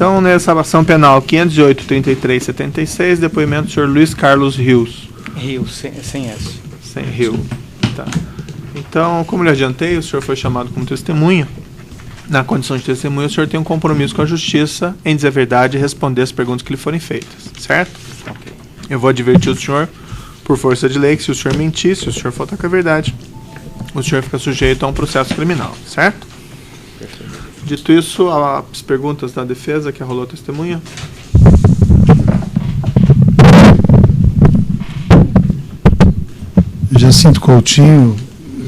Então, nessa ação penal 508-33-76, depoimento do senhor Luiz Carlos Rios. Rios, sem S. Sem Rio. Tá. Então, como eu adiantei, o senhor foi chamado como testemunha. Na condição de testemunha, o senhor tem um compromisso com a justiça em dizer a verdade e responder as perguntas que lhe forem feitas, certo? Ok. Eu vou advertir o senhor, por força de lei, que se o senhor mentir, se o senhor faltar com a verdade, o senhor fica sujeito a um processo criminal, certo? Perfeito. Dito isso, as perguntas da defesa que rolou a testemunha. Jacinto Coutinho,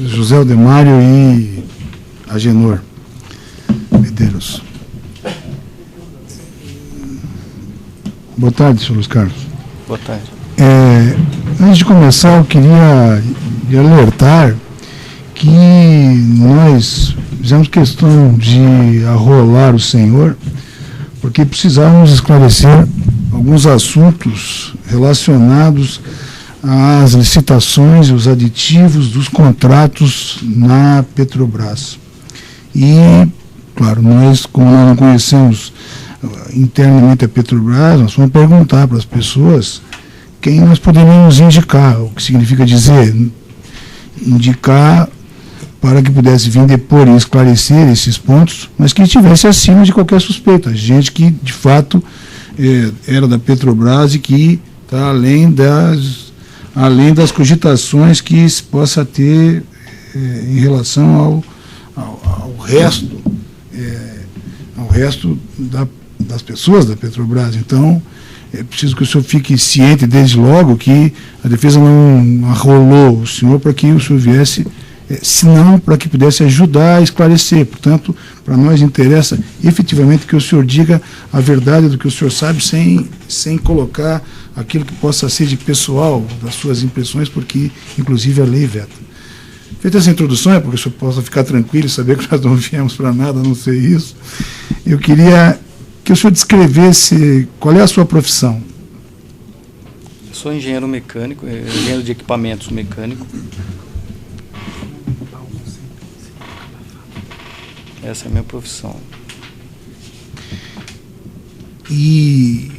José Aldemário e Agenor Medeiros. Boa tarde, senhor Luiz Carlos. Boa tarde. Antes de começar, eu queria lhe alertar que nós fizemos questão de arrolar o senhor, porque precisávamos esclarecer alguns assuntos relacionados às licitações e os aditivos dos contratos na Petrobras. E, claro, nós, como nós não conhecemos internamente a Petrobras, nós vamos perguntar para as pessoas quem nós poderíamos indicar, o que significa dizer, indicar para que pudesse vir depor e esclarecer esses pontos, mas que estivesse acima de qualquer suspeita, gente que, de fato, era da Petrobras e que está além das cogitações que se possa ter em relação ao resto das pessoas da Petrobras. Então, é preciso que o senhor fique ciente desde logo que a defesa não arrolou o senhor para que o senhor viesse, senão para que pudesse ajudar a esclarecer. Portanto, para nós interessa efetivamente que o senhor diga a verdade do que o senhor sabe, sem colocar aquilo que possa ser de pessoal, das suas impressões, porque, inclusive, a lei veta. Feita essa introdução, é porque o senhor possa ficar tranquilo e saber que nós não viemos para nada, a não ser isso, eu queria que o senhor descrevesse qual é a sua profissão. Eu sou engenheiro mecânico, engenheiro de equipamentos mecânico. Essa é a minha profissão. E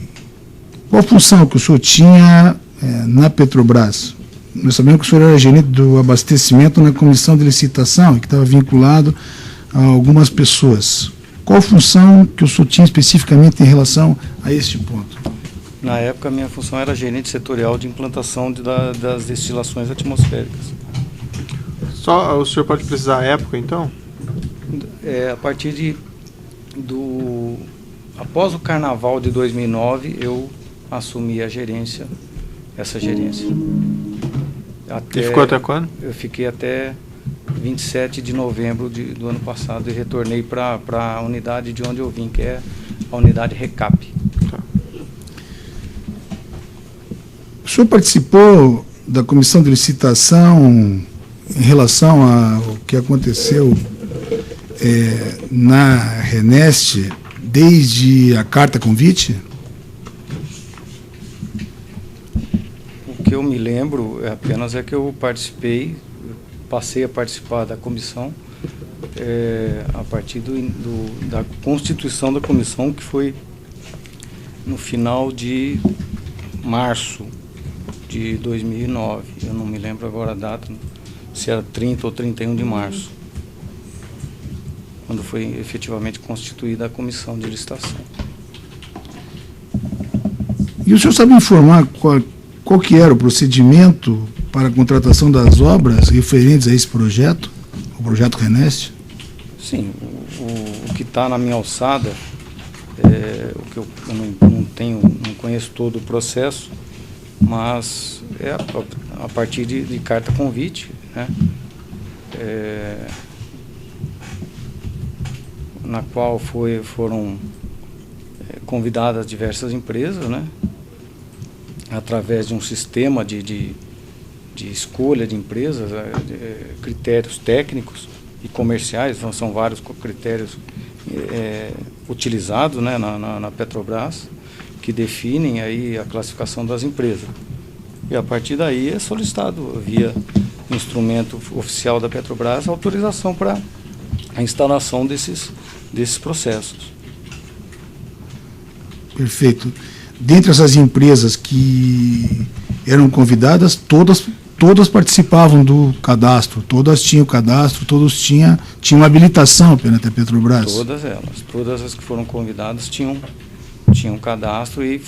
qual função que o senhor tinha na Petrobras? Nós sabemos que o senhor era gerente do abastecimento na comissão de licitação, que estava vinculado a algumas pessoas. Qual função que o senhor tinha especificamente em relação a este ponto? Na época, a minha função era gerente setorial de implantação das destilações atmosféricas. Só o senhor pode precisar a época, então? A partir após o Carnaval de 2009, eu assumi essa gerência. E ficou até quando? Eu fiquei até 27 de novembro do ano passado e retornei para a unidade de onde eu vim, que é a unidade RECAP. Tá. O senhor participou da comissão de licitação em relação ao que aconteceu na RENEST desde a carta convite? O que eu me lembro apenas é que eu passei a participar da comissão a partir da constituição da comissão, que foi no final de março de 2009. Eu não me lembro agora a data, se era 30 ou 31 de março, quando foi efetivamente constituída a comissão de licitação. E o senhor sabe informar qual que era o procedimento para a contratação das obras referentes a esse projeto, o projeto RENEST? Sim, o que está na minha alçada, o que eu não conheço todo o processo, mas a partir de carta convite, né, na qual foram convidadas diversas empresas, né, através de um sistema de escolha de empresas, critérios técnicos e comerciais, são vários critérios utilizados, né, na Petrobras, que definem aí a classificação das empresas. E a partir daí é solicitado via instrumento oficial da Petrobras a autorização para a instalação desses processos. Perfeito. Dentre essas empresas que eram convidadas, todas participavam do cadastro, todas tinham cadastro, todos tinham habilitação perante a Petrobras. Todas as que foram convidadas tinham cadastro e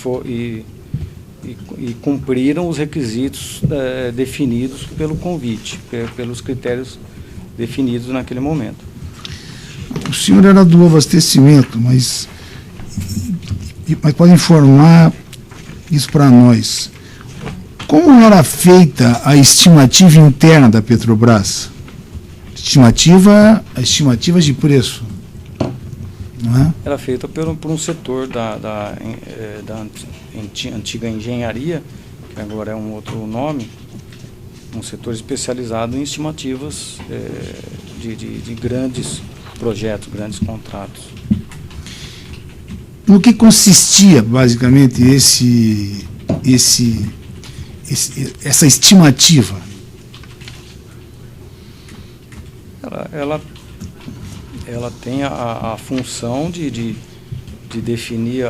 cumpriram os requisitos definidos pelo convite, pelos critérios definidos naquele momento. O senhor era do abastecimento, mas pode informar isso para nós. Como era feita a estimativa interna da Petrobras? A estimativa de preço. Não é? Era feita por um setor da antiga engenharia, que agora é um outro nome, um setor especializado em estimativas de grandes projetos, grandes contratos. No que consistia, basicamente, essa estimativa? Ela tem a função de definir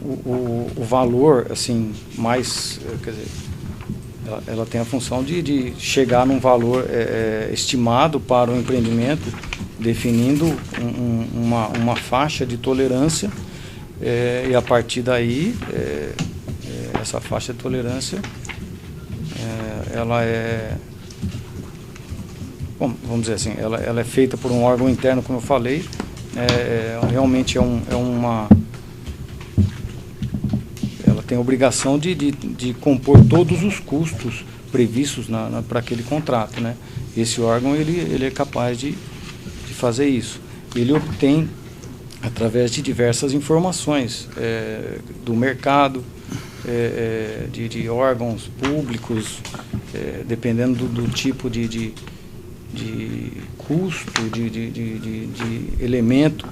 o valor, assim, mais, quer dizer, ela tem a função de chegar num valor estimado para o empreendimento, definindo uma faixa de tolerância, e a partir daí, essa faixa de tolerância, ela vamos dizer assim, ela é feita por um órgão interno, como eu falei, realmente ela tem a obrigação de compor todos os custos previstos para aquele contrato, né? Esse órgão ele é capaz de fazer isso. Ele obtém através de diversas informações do mercado, de órgãos públicos, dependendo do tipo de custo, de elemento,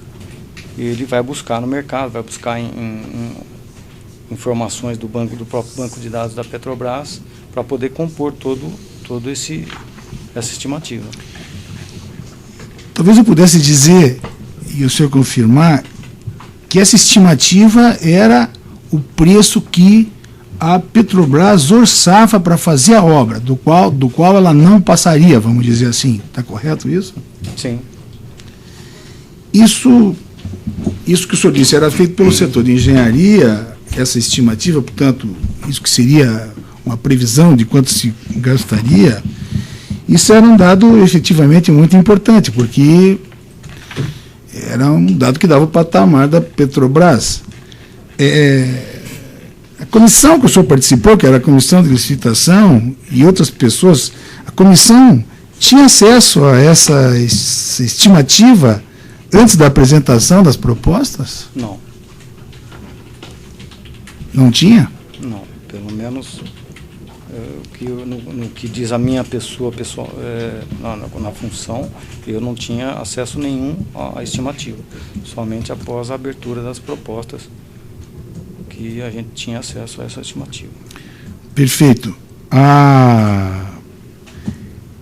ele vai buscar no mercado, vai buscar em informações do próprio banco de dados da Petrobras, para poder compor todo essa estimativa. Talvez eu pudesse dizer, e o senhor confirmar, que essa estimativa era o preço que a Petrobras orçava para fazer a obra, do qual ela não passaria, vamos dizer assim. Está correto isso? Sim. Isso que o senhor disse era feito pelo setor de engenharia, essa estimativa, portanto, isso que seria uma previsão de quanto se gastaria, isso era um dado efetivamente muito importante, porque era um dado que dava o patamar da Petrobras. A comissão que o senhor participou, que era a comissão de licitação, e outras pessoas, a comissão tinha acesso a essa estimativa antes da apresentação das propostas? Não. Não tinha? Não, pelo menos no que diz a minha pessoa na função, eu não tinha acesso nenhum à estimativa, somente após a abertura das propostas que a gente tinha acesso a essa estimativa. Perfeito.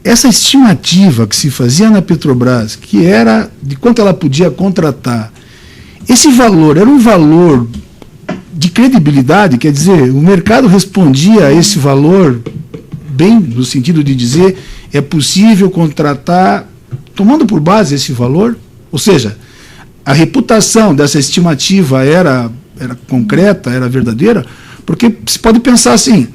Essa estimativa que se fazia na Petrobras, que era de quanto ela podia contratar, esse valor era um valor de credibilidade, quer dizer, o mercado respondia a esse valor bem, no sentido de dizer, é possível contratar, tomando por base esse valor, ou seja, a reputação dessa estimativa era concreta, era verdadeira, porque se pode pensar assim,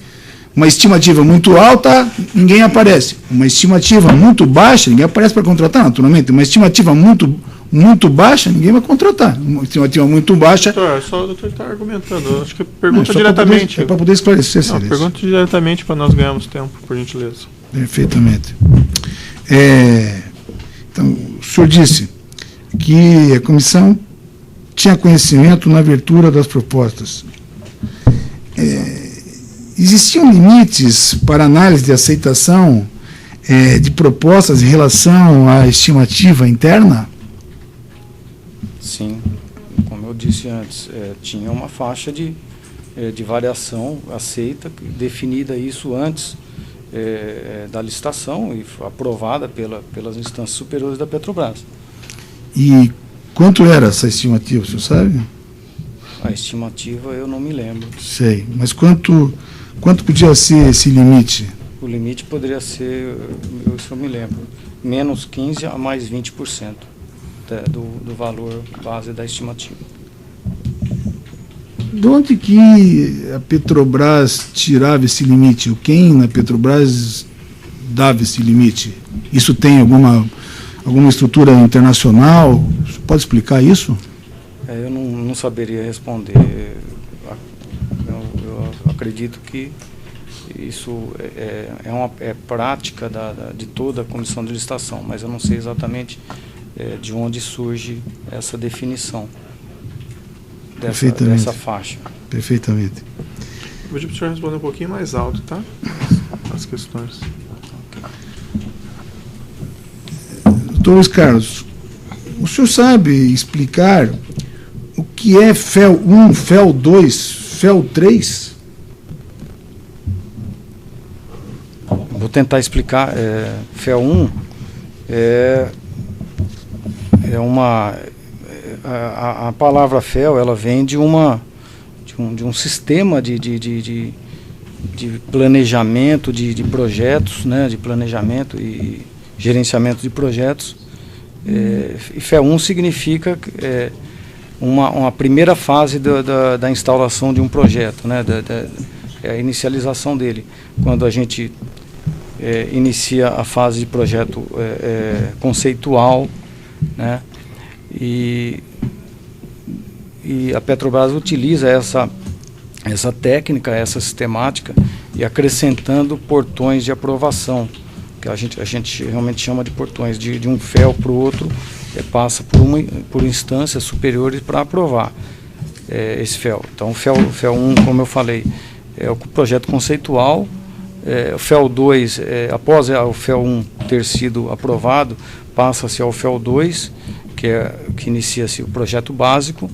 uma estimativa muito alta, ninguém aparece. Uma estimativa muito baixa, ninguém aparece para contratar, naturalmente. Uma estimativa muito baixa, ninguém vai contratar. Uma estimativa muito baixa... Doutor, só o doutor está argumentando. Acho que pergunta diretamente. Para poder esclarecer, Celeste. Pergunta diretamente para nós ganharmos tempo, por gentileza. Perfeitamente. Então, o senhor disse que a comissão tinha conhecimento na abertura das propostas. Existiam limites para análise de aceitação de propostas em relação à estimativa interna? Sim, como eu disse antes, tinha uma faixa de variação aceita, definida isso antes da licitação e aprovada pelas instâncias superiores da Petrobras. E quanto era essa estimativa, o senhor sabe? A estimativa eu não me lembro. Sei, mas quanto podia ser esse limite? O limite poderia ser, isso eu me lembro, menos 15% a mais 20% do valor base da estimativa. De onde que a Petrobras tirava esse limite? Quem na Petrobras dava esse limite? Isso tem alguma estrutura internacional? Você pode explicar isso? Eu não saberia responder. Eu acredito que isso é prática de toda a comissão de licitação, mas eu não sei exatamente de onde surge essa definição dessa faixa. Perfeitamente. Vou pedir para o senhor responder um pouquinho mais alto, tá? As questões. Doutor Luiz Carlos, o senhor sabe explicar o que é FEL 1, FEL 2, FEL 3? Vou tentar explicar. FEL 1 é uma... A palavra FEL, ela vem de um sistema de planejamento de projetos, né, de planejamento e gerenciamento de projetos. E FEL 1 significa uma primeira fase da instalação de um projeto, né, a inicialização dele. Quando a gente inicia a fase de projeto conceitual, né, e a Petrobras utiliza essa técnica, essa sistemática, e acrescentando portões de aprovação, que a gente realmente chama de portões, de um FEL para o outro, passa por instâncias superiores para aprovar esse FEL. Então, o FEL 1, como eu falei, é o projeto conceitual. O FEL 2, após o FEL 1 ter sido aprovado, passa-se ao FEL 2, que inicia-se o projeto básico,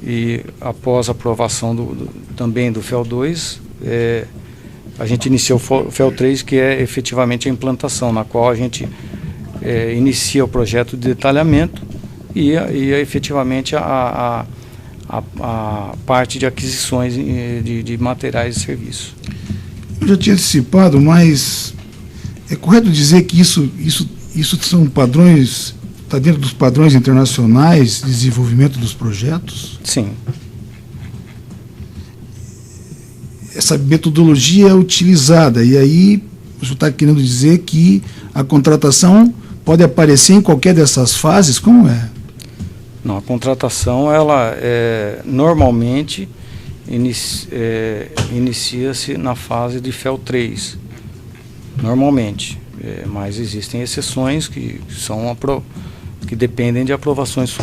e após a aprovação também do FEL 2, a gente inicia o FEL 3, que é efetivamente a implantação, na qual a gente inicia o projeto de detalhamento e efetivamente a parte de aquisições de materiais e serviços. Eu já tinha antecipado, mas é correto dizer que isso são padrões, está dentro dos padrões internacionais de desenvolvimento dos projetos? Sim. Essa metodologia é utilizada, e aí o senhor está querendo dizer que a contratação pode aparecer em qualquer dessas fases? Como é? Não, a contratação, ela normalmente inicia-se na fase de FEL 3, normalmente, mas existem exceções que dependem de aprovações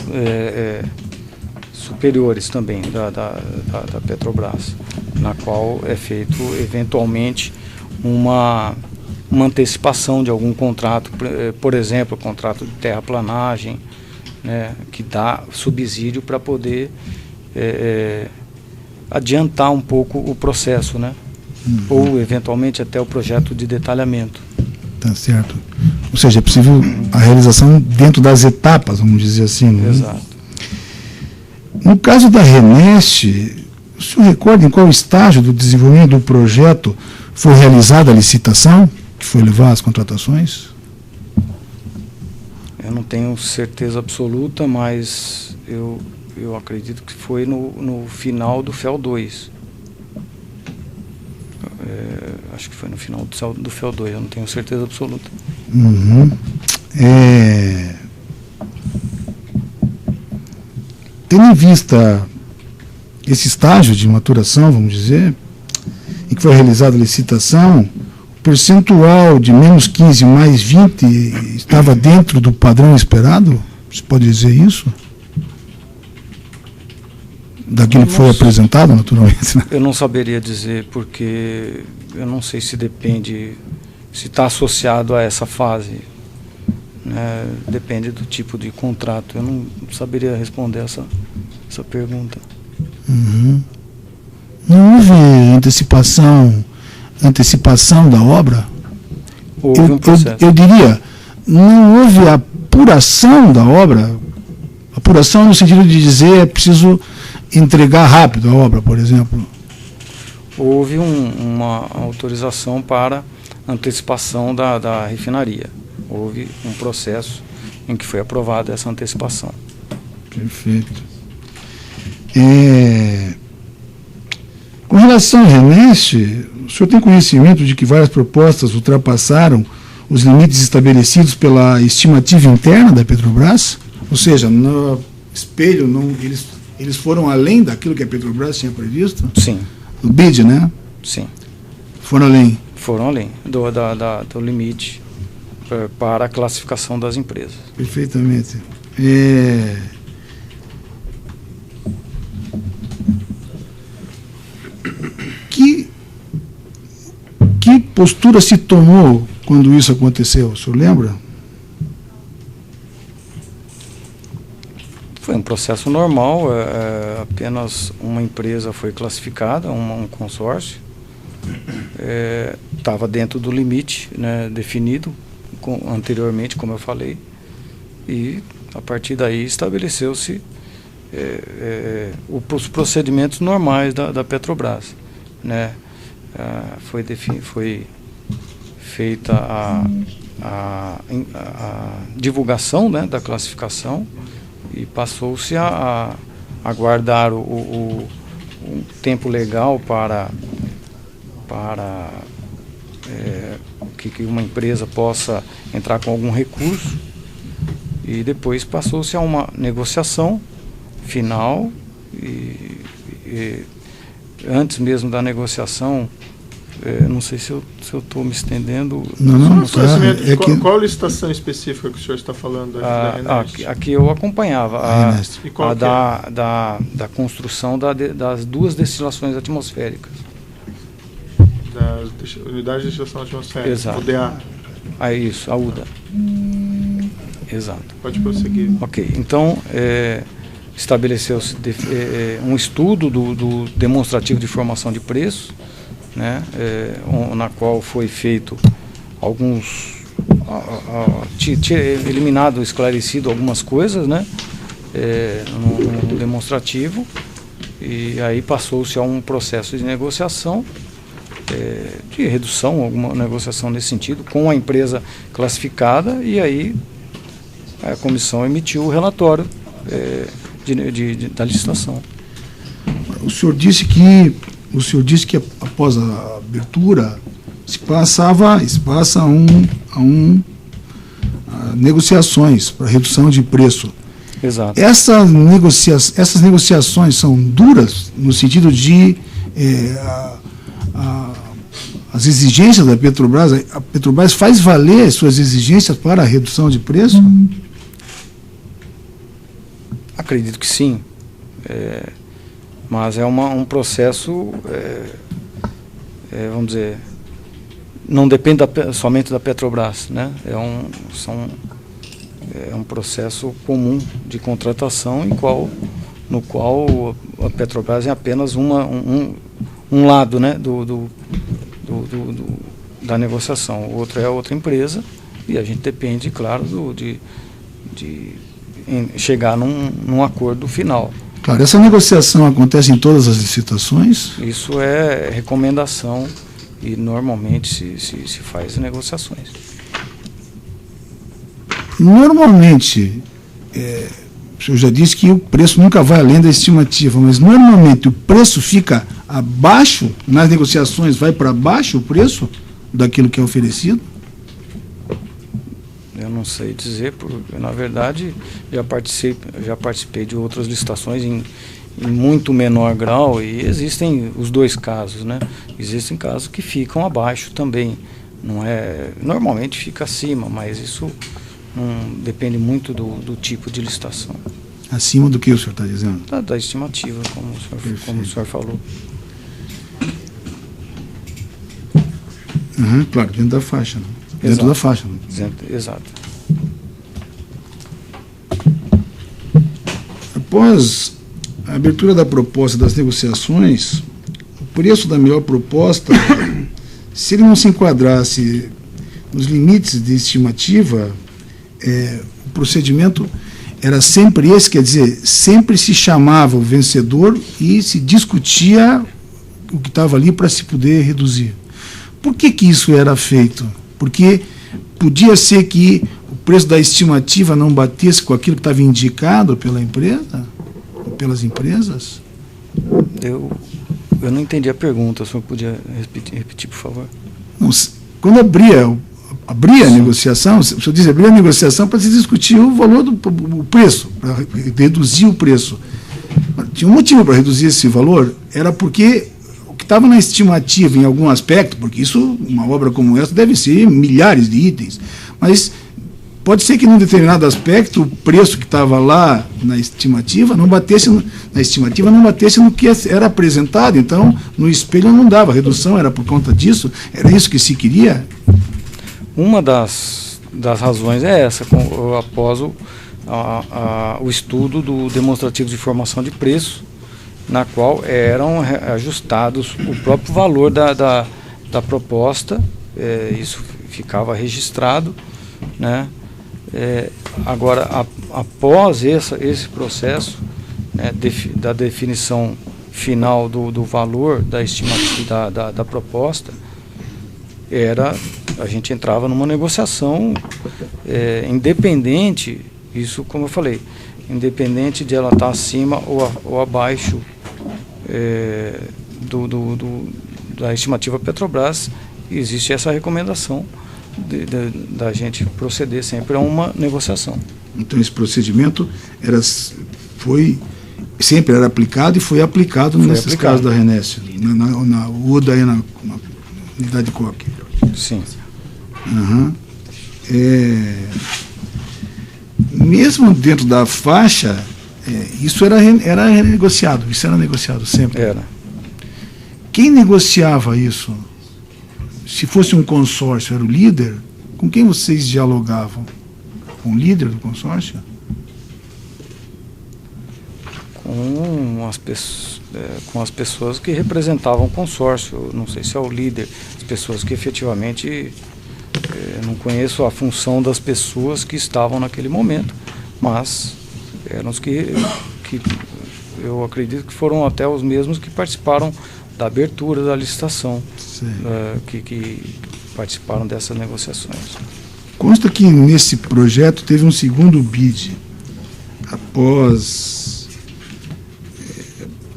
superiores também da Petrobras, na qual é feito eventualmente uma antecipação de algum contrato, por exemplo, contrato de terraplanagem, né, que dá subsídio para poder adiantar um pouco o processo, né? Ou eventualmente até o projeto de detalhamento. Tá certo. Ou seja, é possível a realização dentro das etapas, vamos dizer assim. Né? Exato. No caso da RENEST, o senhor recorda em qual estágio do desenvolvimento do projeto foi realizada a licitação, que foi levar às contratações? Eu não tenho certeza absoluta, mas eu acredito que foi no final do FEL 2. Acho que foi no final do FEL 2, eu não tenho certeza absoluta. Uhum. Tendo em vista esse estágio de maturação, vamos dizer, em que foi realizada a licitação, o percentual de menos 15 mais 20 estava dentro do padrão esperado? Você pode dizer isso? Daquilo que foi apresentado, naturalmente. Né? Eu não saberia dizer, porque eu não sei se está associado a essa fase. Né? Depende do tipo de contrato. Eu não saberia responder essa pergunta. Uhum. Não houve antecipação da obra? Houve um processo. Eu diria, não houve apuração da obra, Apuração no sentido de dizer é preciso entregar rápido a obra, por exemplo. Houve uma autorização para antecipação da refinaria. Houve um processo em que foi aprovada essa antecipação. Perfeito. Com relação ao RENEST, o senhor tem conhecimento de que várias propostas ultrapassaram os limites estabelecidos pela estimativa interna da Petrobras? Ou seja, no espelho, eles foram além daquilo que a Petrobras tinha previsto? Sim. No BID, né? Sim. Foram além? Foram além do limite para a classificação das empresas. Perfeitamente. Que postura se tomou quando isso aconteceu? O senhor lembra? Foi um processo normal, apenas uma empresa foi classificada, um consórcio, estava dentro do limite, né, definido anteriormente, como eu falei, e a partir daí estabeleceu-se os procedimentos normais da Petrobras, né? Foi feita a divulgação, né, da classificação e passou-se a aguardar o tempo legal para que uma empresa possa entrar com algum recurso, e depois passou-se a uma negociação final e antes mesmo da negociação, não sei se eu estou me estendendo. Não, qual licitação específica que o senhor está falando? Aqui eu acompanhava da construção das duas destilações atmosféricas. Das unidades de destilação atmosférica. Exato. UDA. Isso, a UDA. Exato. Pode prosseguir. Ok, então estabeleceu-se um estudo do demonstrativo de formação de preço, né, na qual foi feito eliminado, esclarecido algumas coisas, né, no demonstrativo, e aí passou-se a um processo de negociação, de redução, alguma negociação nesse sentido, com a empresa classificada, e aí a comissão emitiu o relatório da licitação. O senhor disse que após a abertura se passa a negociações para redução de preço. Exato. Essas negociações são duras no sentido de as exigências da Petrobras. A Petrobras faz valer suas exigências para a redução de preço? Acredito que sim, mas é um processo, vamos dizer, não depende somente da Petrobras, né? É um processo comum de contratação no qual a Petrobras é apenas um lado, né, da negociação. O outro é a outra empresa, e a gente depende, claro, de chegar num acordo final. Claro, essa negociação acontece em todas as licitações? Isso é recomendação e normalmente se faz negociações. Normalmente, o senhor já disse que o preço nunca vai além da estimativa, mas normalmente o preço fica abaixo, nas negociações vai para baixo o preço daquilo que é oferecido? Eu não sei dizer, porque na verdade já participei de outras licitações em muito menor grau, e existem os dois casos, né? Existem casos que ficam abaixo também, normalmente fica acima, mas isso não depende muito do tipo de licitação. Acima do que o senhor está dizendo? Da estimativa, como o senhor falou. Claro, dentro da faixa, né? Dentro Exato. da faixa. Né? Exato. Após a abertura da proposta das negociações, o preço da melhor proposta, se ele não se enquadrasse nos limites de estimativa, o procedimento era sempre esse, quer dizer, sempre se chamava o vencedor e se discutia o que estava ali para se poder reduzir. Por que isso era feito? Porque podia ser que o preço da estimativa não batesse com aquilo que estava indicado pela empresa, pelas empresas? Eu não entendi a pergunta, o senhor podia repetir, por favor? Não, quando abria a negociação, se eu dizer, abria a negociação para se discutir o valor do preço, para reduzir o preço. Tinha um motivo para reduzir esse valor, era porque o que estava na estimativa em algum aspecto, porque isso, uma obra como essa, deve ser milhares de itens, mas pode ser que num determinado aspecto o preço que estava lá na estimativa não batesse no que era apresentado, então no espelho não dava, a redução era por conta disso, era isso que se queria. Uma das razões é essa, após o estudo do demonstrativo de formação de preço, na qual eram ajustados o próprio valor da proposta, isso ficava registrado, né? Agora, após esse processo, né, da definição final do valor da estimativa da proposta, a gente entrava numa negociação independente, isso como eu falei, independente de ela estar acima ou abaixo da estimativa Petrobras, existe essa recomendação da gente proceder sempre a uma negociação. Então esse procedimento sempre era aplicado e foi aplicado nesses casos da RNEST, na UDA e na unidade COC. Sim. Uhum. Mesmo dentro da faixa, isso era negociado sempre. Era. Quem negociava isso? Se fosse um consórcio, era o líder? Com quem vocês dialogavam? Com o líder do consórcio? Com as pessoas que representavam o consórcio, não sei se é o líder, as pessoas que efetivamente, não conheço a função das pessoas que estavam naquele momento, mas eram os que eu acredito que foram até os mesmos que participaram da abertura da licitação, que participaram dessas negociações. Consta que nesse projeto teve um segundo bid.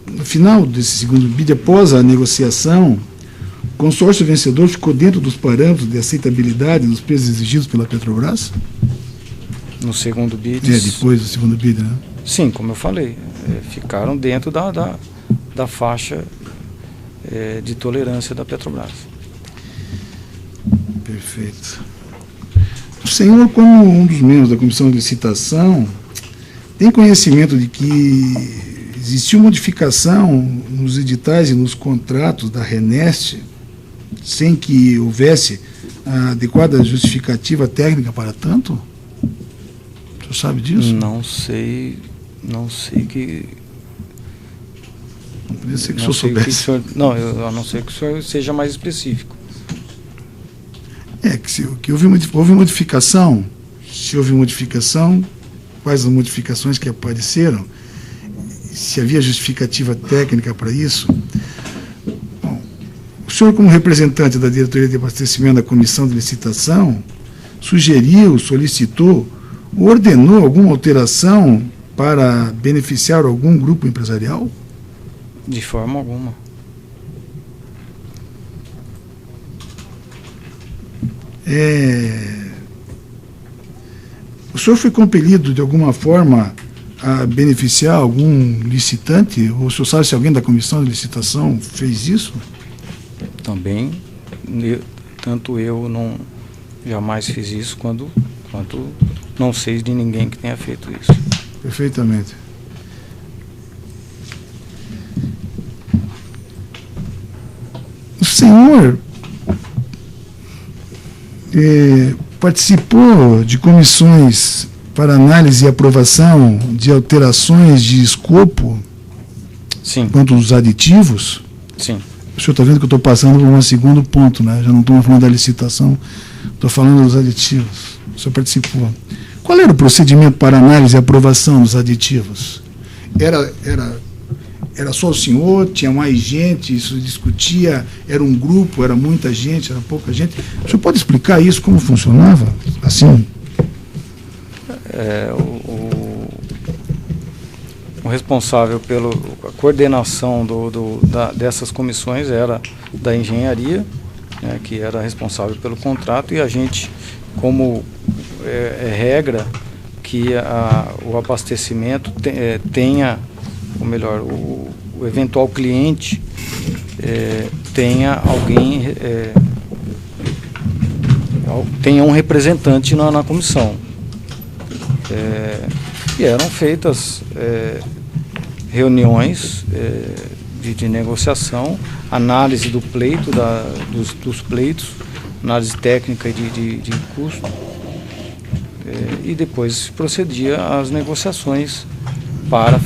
No final desse segundo bid, após a negociação, o consórcio vencedor ficou dentro dos parâmetros de aceitabilidade dos preços exigidos pela Petrobras? No segundo bid? Depois do segundo bid, né? Sim, como eu falei, ficaram dentro da faixa de tolerância da Petrobras. Perfeito. O senhor, como um dos membros da comissão de licitação, tem conhecimento de que existiu modificação nos editais e nos contratos da RNEST sem que houvesse a adequada justificativa técnica para tanto? O senhor sabe disso? Não sei que... Podia ser que o senhor soubesse. A não ser que o senhor seja mais específico. Que houve modificação. Se houve modificação, quais as modificações que apareceram? Se havia justificativa técnica para isso? Bom, o senhor, como representante da diretoria de abastecimento da comissão de licitação, sugeriu, solicitou, ordenou alguma alteração para beneficiar algum grupo empresarial? De forma alguma. O senhor foi compelido, de alguma forma, a beneficiar algum licitante? Ou o senhor sabe se alguém da comissão de licitação fez isso? Também, tanto eu não jamais fiz isso, quanto não sei de ninguém que tenha feito isso. Perfeitamente. O senhor participou de comissões para análise e aprovação de alterações de escopo? Sim. Quanto aos aditivos? Sim. O senhor está vendo que eu estou passando por um segundo ponto, né? Já não estou falando da licitação, estou falando dos aditivos. O senhor participou. Qual era o procedimento para análise e aprovação dos aditivos? Era só o senhor? Tinha mais gente? Isso discutia? Era um grupo? Era muita gente? Era pouca gente? O senhor pode explicar isso, como funcionava? Assim? O responsável pela coordenação dessas comissões era da engenharia, né, que era responsável pelo contrato, e a gente, como regra, que o abastecimento tenha, ou melhor, o eventual cliente tenha alguém, tenha um representante na comissão. E eram feitas reuniões de negociação, análise do pleito, dos pleitos, análise técnica e de custo, e depois procedia às negociações para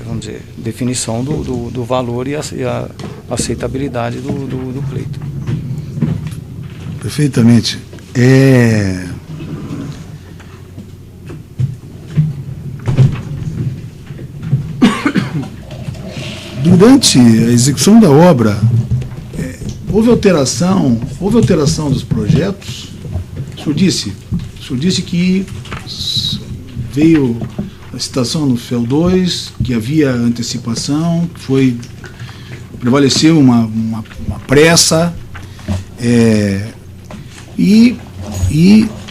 vamos dizer, definição do valor e a aceitabilidade do pleito. Perfeitamente. Durante a execução da obra, houve alteração dos projetos? O senhor disse que veio a citação no FEL 2, que havia antecipação, prevaleceu uma pressa, e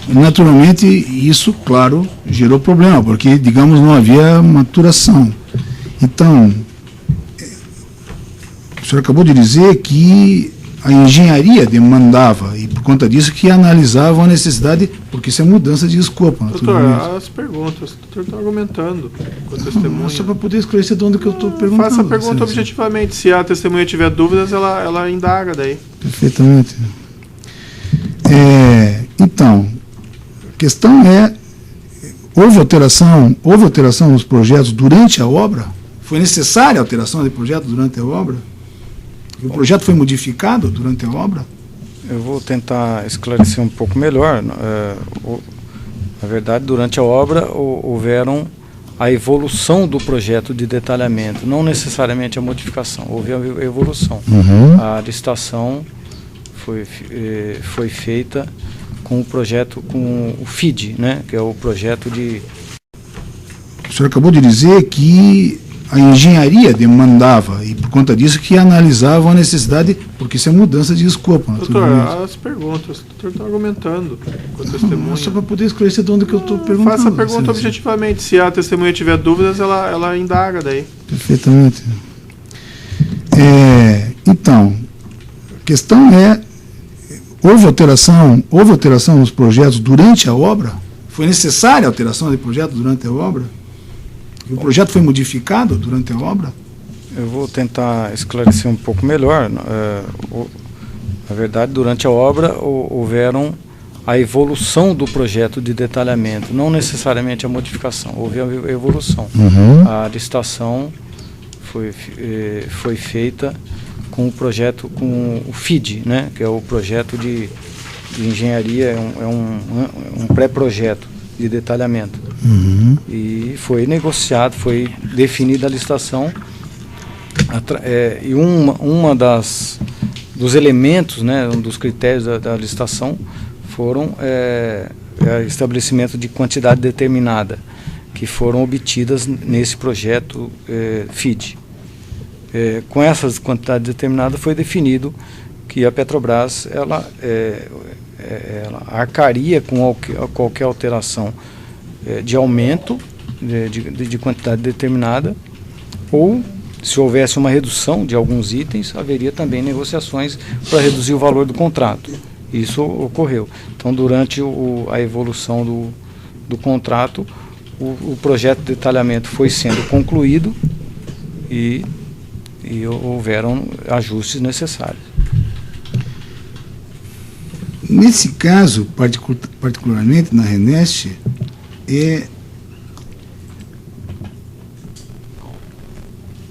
naturalmente isso, claro, gerou problema, porque, digamos, não havia maturação. Então, o senhor acabou de dizer que a engenharia demandava, e por conta disso que analisavam a necessidade, porque isso é mudança de escopo. Doutor, as perguntas, o doutor está argumentando com a testemunha. Só para poder esclarecer de onde que eu estou perguntando. Faça a pergunta objetivamente. Se a testemunha tiver dúvidas, ela indaga daí. Perfeitamente. Então, a questão houve alteração nos projetos durante a obra? Foi necessária a alteração de projeto durante a obra? O projeto foi modificado durante a obra? Eu vou tentar esclarecer um pouco melhor. Na verdade, durante a obra houveram a evolução do projeto de detalhamento, não necessariamente a modificação, houve a evolução. Uhum. A licitação foi feita com o projeto, com o FID, né, que é o projeto de... O senhor acabou de dizer que a engenharia demandava, e por conta disso que analisavam a necessidade, porque isso é mudança de escopo. Doutor, as perguntas, o doutor está argumentando com a testemunha. Só para poder esclarecer de onde que eu estou perguntando. Faça a pergunta objetivamente. Se a testemunha tiver dúvidas, ela indaga daí. Perfeitamente. Então, a questão houve alteração nos projetos durante a obra? Foi necessária a alteração de projeto durante a obra? O projeto foi modificado durante a obra? Eu vou tentar esclarecer um pouco melhor. Na verdade, durante a obra houveram a evolução do projeto de detalhamento, não necessariamente a modificação, houve a evolução. Uhum. A licitação foi feita com o projeto, com o FID, né, que é o projeto de engenharia, é um pré-projeto de detalhamento. Uhum. E foi negociado, foi definida a licitação, e dos elementos, né, um dos critérios da licitação foram estabelecimento de quantidade determinada, que foram obtidas nesse projeto FID. Com essas quantidades determinadas foi definido que a Petrobras ela arcaria com qualquer alteração de aumento de quantidade determinada, ou se houvesse uma redução de alguns itens, haveria também negociações para reduzir o valor do contrato. Isso ocorreu. Então, durante a evolução do contrato, o projeto de detalhamento foi sendo concluído e houveram ajustes necessários. Nesse caso, particularmente na RENEST,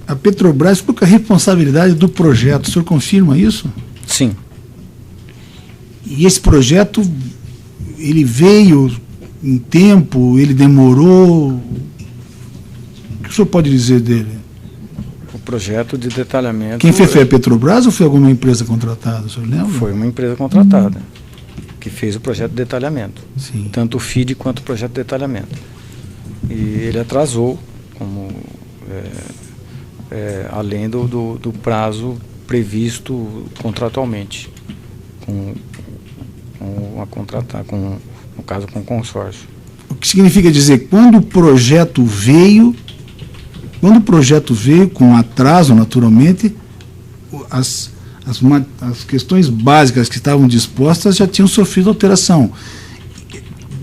a Petrobras ficou com a responsabilidade do projeto. O senhor confirma isso? Sim. E esse projeto ele veio em tempo, ele demorou? O que o senhor pode dizer dele? O projeto de detalhamento... Quem fez foi a Petrobras ou foi alguma empresa contratada, o senhor lembra? Foi uma empresa contratada, que fez o projeto de detalhamento. Sim. Tanto o FID quanto o projeto de detalhamento. E ele atrasou, como, além do prazo previsto contratualmente, no caso, com o consórcio. O que significa dizer que quando o projeto veio com atraso, naturalmente, as questões básicas que estavam dispostas já tinham sofrido alteração.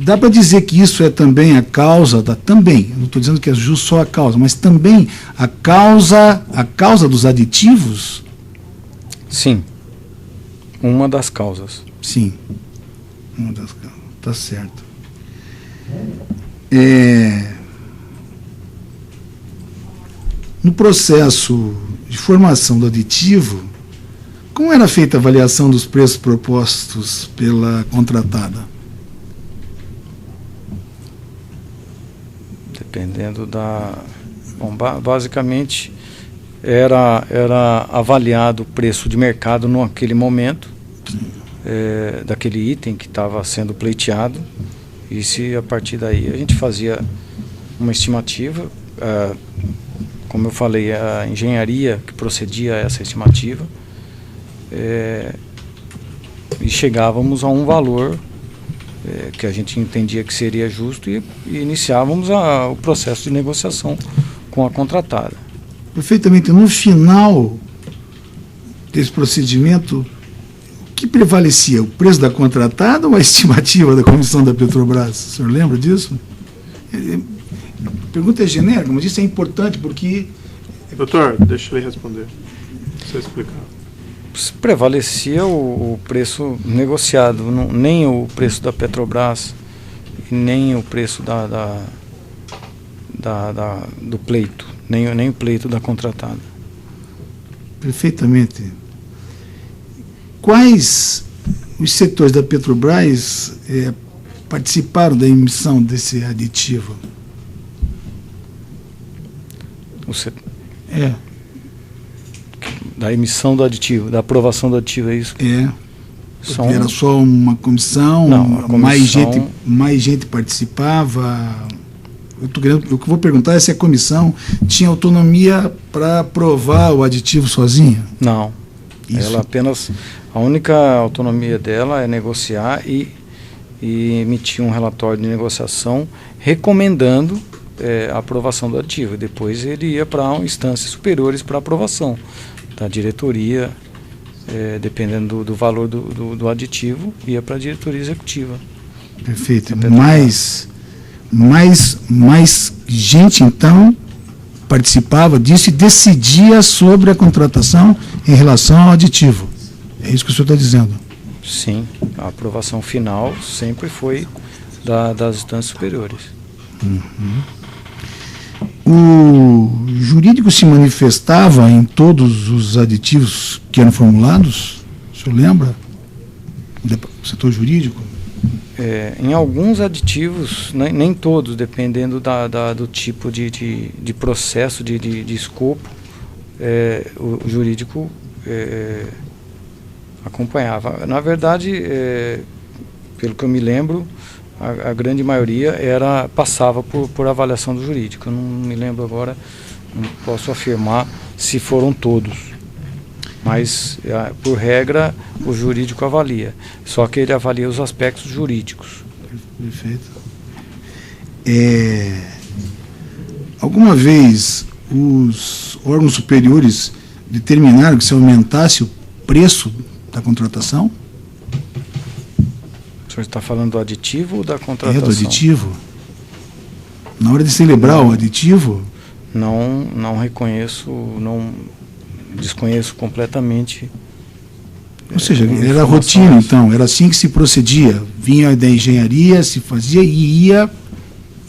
Dá para dizer que isso é também a causa também, não estou dizendo que é justo só a causa, mas também a causa dos aditivos? Sim, uma das causas. Sim, uma das causas, está certo. No processo de formação do aditivo, como era feita a avaliação dos preços propostos pela contratada? Dependendo Bom, basicamente, era avaliado o preço de mercado naquele momento, daquele item que estava sendo pleiteado, e se a partir daí a gente fazia uma estimativa, como eu falei, a engenharia que procedia a essa estimativa, e chegávamos a um valor que a gente entendia que seria justo e iniciávamos o processo de negociação com a contratada. Perfeitamente. No final desse procedimento, o que prevalecia? O preço da contratada ou a estimativa da comissão da Petrobras? O senhor lembra disso? A pergunta é genérica, mas isso é importante porque... Doutor, deixa ele responder. Você explicar. Prevalecia o preço negociado, nem o preço da Petrobras, nem o preço do pleito, nem o pleito da contratada. Perfeitamente. Quais os setores da Petrobras participaram da emissão desse aditivo? Da emissão do aditivo, da aprovação do aditivo, é isso? Era só uma comissão? Não, a comissão... mais gente participava? O que eu vou perguntar é se a comissão tinha autonomia para aprovar o aditivo sozinha? Não. Isso. Ela apenas... A única autonomia dela é negociar e emitir um relatório de negociação recomendando a aprovação do aditivo. Depois ele ia para instâncias superiores para aprovação da diretoria, dependendo do valor do aditivo, ia para a diretoria executiva. Perfeito. Mais gente, então, participava disso e decidia sobre a contratação em relação ao aditivo. É isso que o senhor está dizendo? Sim. A aprovação final sempre foi das instâncias superiores. Uhum. O jurídico se manifestava em todos os aditivos que eram formulados? O senhor lembra? O setor jurídico? Em alguns aditivos, nem todos, dependendo do tipo de processo, de escopo, o jurídico acompanhava. Na verdade, pelo que eu me lembro, a grande maioria passava por avaliação do jurídico. Eu não me lembro agora, não posso afirmar se foram todos. Mas, por regra, o jurídico avalia. Só que ele avalia os aspectos jurídicos. Perfeito. Alguma vez os órgãos superiores determinaram que se aumentasse o preço da contratação? O senhor está falando do aditivo ou da contratação? Do aditivo. Na hora de celebrar o aditivo? Não reconheço, desconheço completamente. Ou seja, era rotina, então, era assim que se procedia. Vinha da engenharia, se fazia e ia,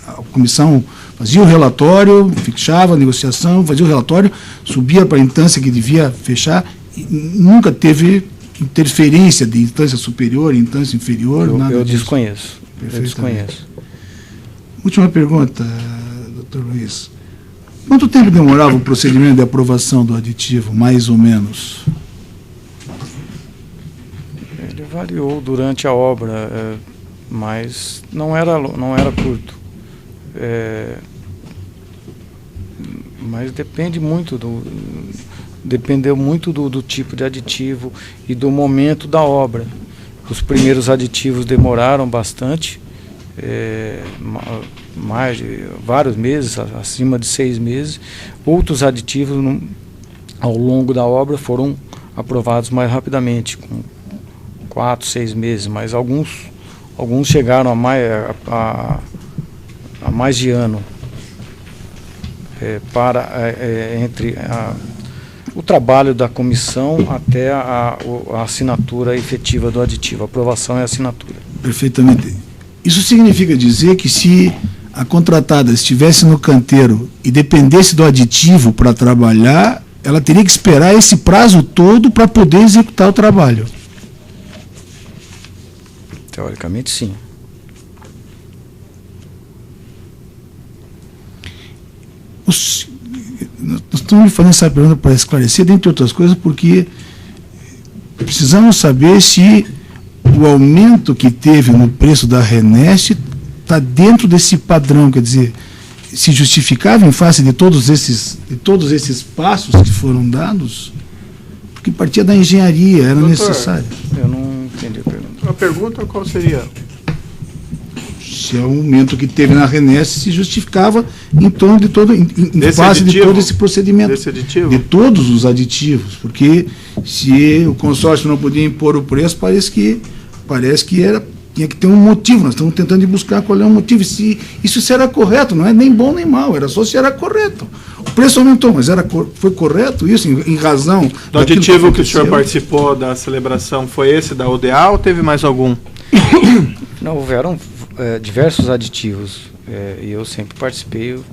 a comissão fazia o relatório, fechava a negociação, fazia o relatório, subia para a instância que devia fechar, e nunca teve interferência de instância superior, instância inferior? Eu desconheço. Eu desconheço. Última pergunta, doutor Luiz. Quanto tempo demorava o procedimento de aprovação do aditivo, mais ou menos? Ele variou durante a obra, mas não era curto. Mas dependeu muito do tipo de aditivo e do momento da obra. Os primeiros aditivos demoraram bastante, mais de vários meses, acima de 6 meses. Outros aditivos ao longo da obra foram aprovados mais rapidamente, com 4, 6 meses, mas alguns chegaram a mais de ano, entre o trabalho da comissão até a assinatura efetiva do aditivo, a aprovação e a assinatura. Perfeitamente. Isso significa dizer que se a contratada estivesse no canteiro e dependesse do aditivo para trabalhar, ela teria que esperar esse prazo todo para poder executar o trabalho? Teoricamente, sim. Nós estamos fazendo essa pergunta para esclarecer, dentre outras coisas, porque precisamos saber se o aumento que teve no preço da Renest está dentro desse padrão, quer dizer, se justificava em face de todos esses passos que foram dados, porque partia da engenharia, era necessário. Eu não entendi a pergunta. A pergunta qual seria? Se o aumento que teve na Renest se justificava em torno de todo, em face de todo esse procedimento. Desse aditivo? De todos os aditivos, porque se o consórcio não podia impor o preço, parece que tinha que ter um motivo. Nós estamos tentando buscar qual é o motivo. Se isso era correto, não é nem bom nem mal, era só se era correto. O preço aumentou, mas foi correto isso, em razão do aditivo que o senhor participou da celebração, foi esse da UDA ou teve mais algum? Não, houveram diversos aditivos, e eu sempre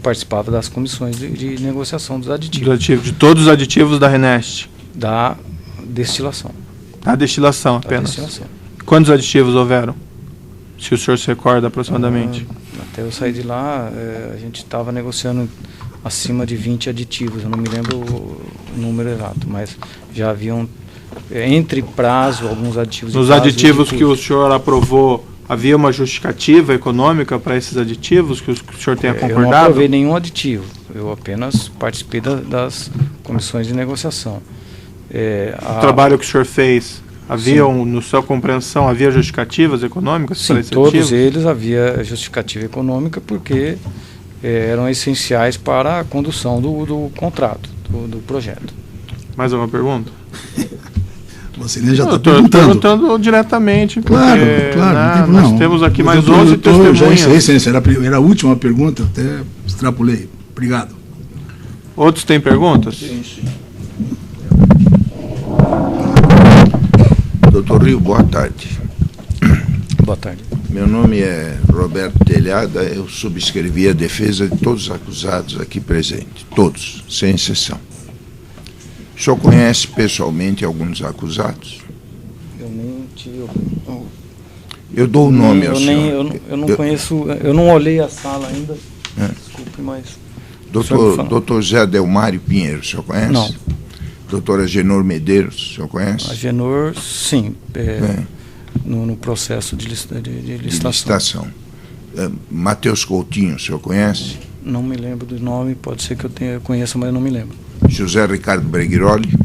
participava das comissões de negociação dos aditivos. De todos os aditivos da Renest? Da destilação. A destilação apenas? Da destilação. Quantos aditivos houveram? Se o senhor se recorda aproximadamente. Até eu sair de lá, a gente estava negociando acima de 20 aditivos, eu não me lembro o número exato, mas já haviam, entre prazo, alguns aditivos. Nos aditivos que o senhor aprovou, havia uma justificativa econômica para esses aditivos que o senhor tenha concordado? Eu não aprovei nenhum aditivo, eu apenas participei das comissões de negociação. O trabalho que o senhor fez, havia, na sua compreensão, havia justificativas econômicas? Sim, para esse todos aditivo? Eles havia justificativa econômica porque eram essenciais para a condução do contrato, do projeto. Mais alguma pergunta? Você já está perguntando diretamente. Claro, porque, claro. Nós temos aqui mais 11 testemunhas. Era a última pergunta, até extrapolei. Obrigado. Outros têm perguntas? Sim. Doutor Rio, boa tarde. Boa tarde. Meu nome é Roberto Telhada, eu subscrevi a defesa de todos os acusados aqui presentes, todos, sem exceção. O senhor conhece pessoalmente alguns acusados? Eu nem tive... Eu dou o nome ao senhor. Eu não conheço, eu não olhei a sala ainda, desculpe, mas... Doutor Zé Delmário Pinheiro, o senhor conhece? Não. Doutora Agenor Medeiros, o senhor conhece? Agenor, sim, no processo de licitação. Matheus Coutinho, o senhor conhece? Não me lembro do nome, pode ser que eu conheça, mas não me lembro. José Ricardo Breguiroli?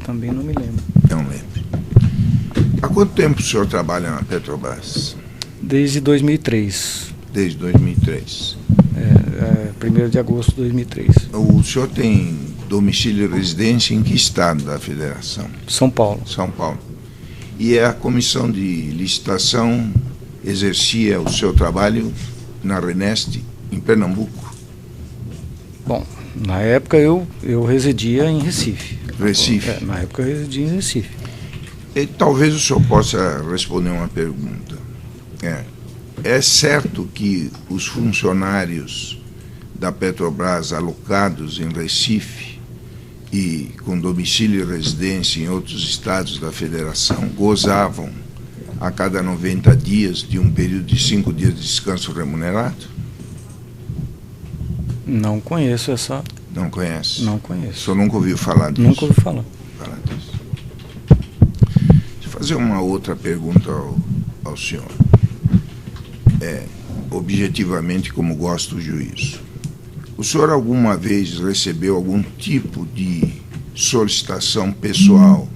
Também não me lembro. Não lembro. Há quanto tempo o senhor trabalha na Petrobras? Desde 2003. Desde 2003. 1º de agosto de 2003. O senhor tem domicílio e residência em que estado da federação? São Paulo. São Paulo. E a comissão de licitação exercia o seu trabalho na Renest, em Pernambuco? Bom, na época eu residia em Recife. Recife? Na época eu residia em Recife. E talvez o senhor possa responder uma pergunta. É certo que os funcionários da Petrobras alocados em Recife e com domicílio e residência em outros estados da federação gozavam a cada 90 dias de um período de 5 dias de descanso remunerado? Não conheço essa. Não conhece? Não conheço. O senhor nunca ouviu falar disso? Nunca ouvi falar. Disso. Deixa eu fazer uma outra pergunta ao senhor. Objetivamente, como gosta o juízo. O senhor alguma vez recebeu algum tipo de solicitação pessoal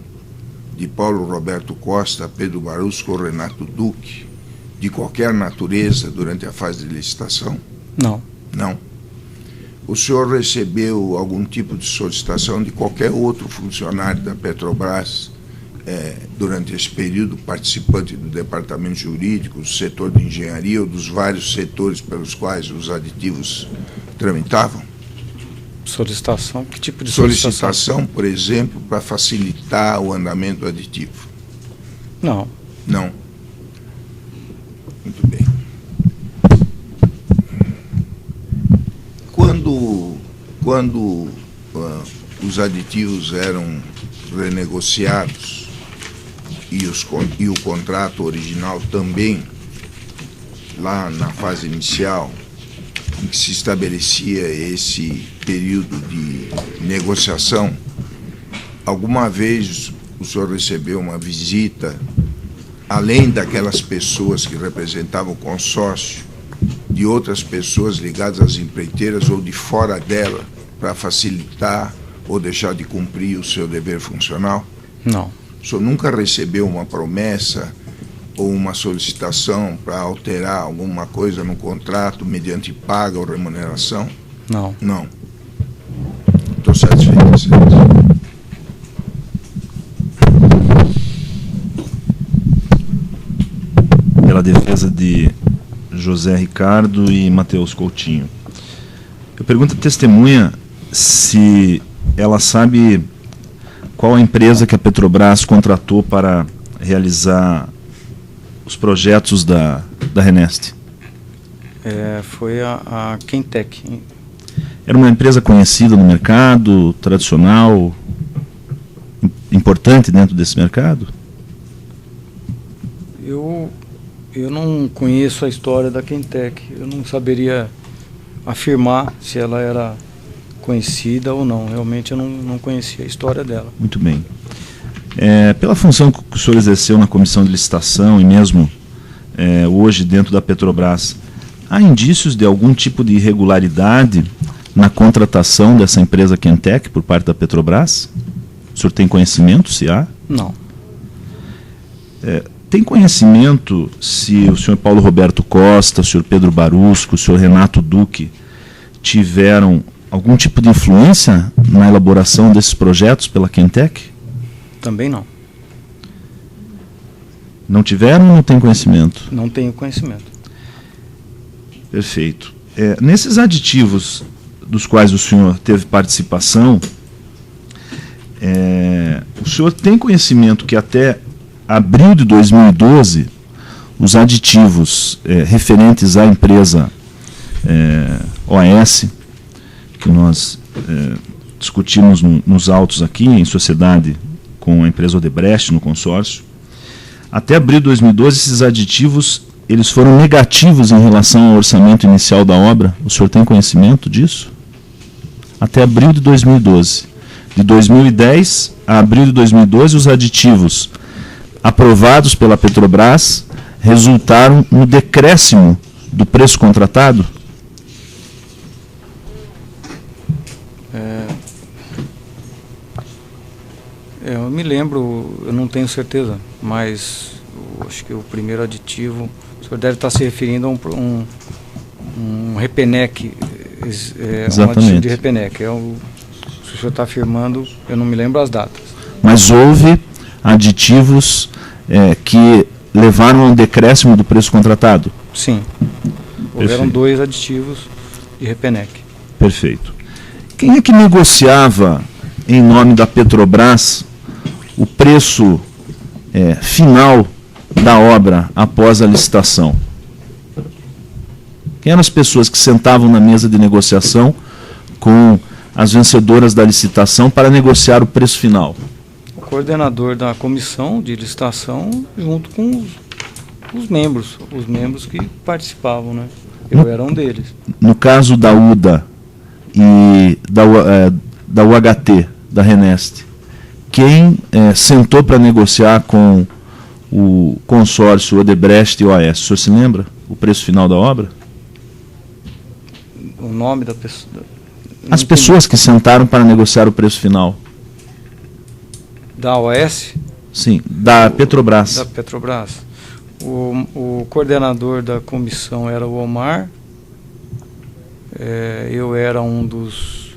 de Paulo Roberto Costa, Pedro Barusco ou Renato Duque, de qualquer natureza, durante a fase de licitação? Não. Não. O senhor recebeu algum tipo de solicitação de qualquer outro funcionário da Petrobras durante esse período, participante do departamento jurídico, do setor de engenharia ou dos vários setores pelos quais os aditivos tramitavam? Solicitação? Que tipo de solicitação? Solicitação, por exemplo, para facilitar o andamento do aditivo? Não. Não. Muito bem. Quando os aditivos eram renegociados e o contrato original também, lá na fase inicial, em que se estabelecia esse período de negociação, alguma vez o senhor recebeu uma visita, além daquelas pessoas que representavam o consórcio, de outras pessoas ligadas às empreiteiras ou de fora dela, para facilitar ou deixar de cumprir o seu dever funcional? Não. O senhor nunca recebeu uma promessa ou uma solicitação para alterar alguma coisa no contrato mediante paga ou remuneração? Não. Não. Estou satisfeito, excelência. Pela defesa de José Ricardo e Matheus Coutinho. Eu pergunto à testemunha se ela sabe qual a empresa que a Petrobras contratou para realizar os projetos da Reneste. Foi a Quentec. Era uma empresa conhecida no mercado, tradicional, importante dentro desse mercado? Eu não conheço a história da Quentec. Eu não saberia afirmar se ela era conhecida ou não. Realmente eu não conhecia a história dela. Muito bem. Pela função que o senhor exerceu na comissão de licitação e mesmo hoje dentro da Petrobras, há indícios de algum tipo de irregularidade na contratação dessa empresa Quentec por parte da Petrobras? O senhor tem conhecimento, se há? Não. Tem conhecimento se o senhor Paulo Roberto Costa, o senhor Pedro Barusco, o senhor Renato Duque tiveram algum tipo de influência na elaboração desses projetos pela Quentec? Também não. Não tiveram ou não tem conhecimento? Não tenho conhecimento. Perfeito. Nesses aditivos dos quais o senhor teve participação, o senhor tem conhecimento que até abril de 2012, os aditivos referentes à empresa OAS, que nós discutimos nos autos aqui, em sociedade com a empresa Odebrecht, no consórcio, até abril de 2012, esses aditivos eles foram negativos em relação ao orçamento inicial da obra. O senhor tem conhecimento disso? Até abril de 2012. De 2010 a abril de 2012, os aditivos aprovados pela Petrobras resultaram no decréscimo do preço contratado? Eu me lembro, eu não tenho certeza, mas acho que o primeiro aditivo, o senhor deve estar se referindo a um Repenec, um aditivo de Repenec. Se o senhor está afirmando, eu não me lembro as datas. Mas houve aditivos que levaram a um decréscimo do preço contratado? Sim. Houveram 2 aditivos de Repenec. Perfeito. Quem é que negociava, em nome da Petrobras, o preço final da obra após a licitação? Quem eram as pessoas que sentavam na mesa de negociação com as vencedoras da licitação para negociar o preço final? O coordenador da comissão de licitação, junto com os membros que participavam, né? Eu era um deles. No caso da UDA e da UHT, da Renest, quem sentou para negociar com o consórcio Odebrecht e OAS? O senhor se lembra o preço final da obra? O nome da pessoa? As pessoas que sentaram para negociar o preço final. Da OAS? Sim, da Petrobras. Da Petrobras. O coordenador da comissão era o Omar. Eu era um dos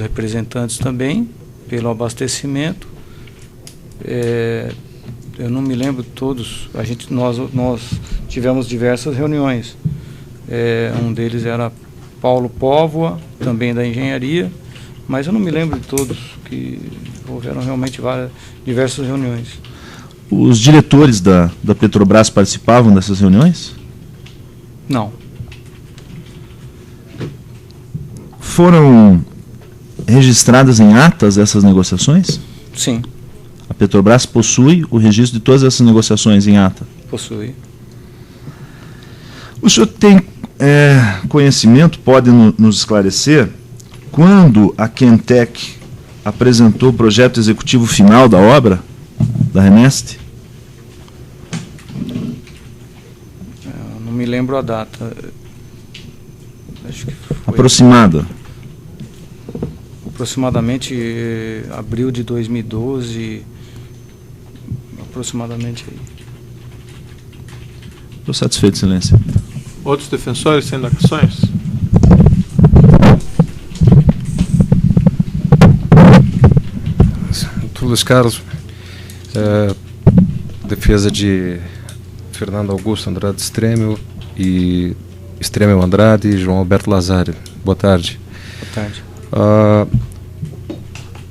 representantes também, pelo abastecimento. Eu não me lembro todos. Nós tivemos diversas reuniões. Um deles era Paulo Póvoa, também da engenharia, mas eu não me lembro de todos, que houveram realmente diversas reuniões. Os diretores da Petrobras participavam dessas reuniões? Não. Foram registradas em atas essas negociações? Sim. A Petrobras possui o registro de todas essas negociações em ata? Possui. O senhor tem conhecimento, pode nos esclarecer, quando a Quentec apresentou o projeto executivo final da obra, da Renest? Eu não me lembro a data. Acho que foi Aproximada? Aproximadamente abril de 2012, aproximadamente aí. Estou satisfeito, Excelência. Outros defensores sem indagações? Luiz Carlos, defesa de Fernando Augusto Andrade Stremel e Stremel Andrade e João Alberto Lazari. Boa tarde. Boa tarde.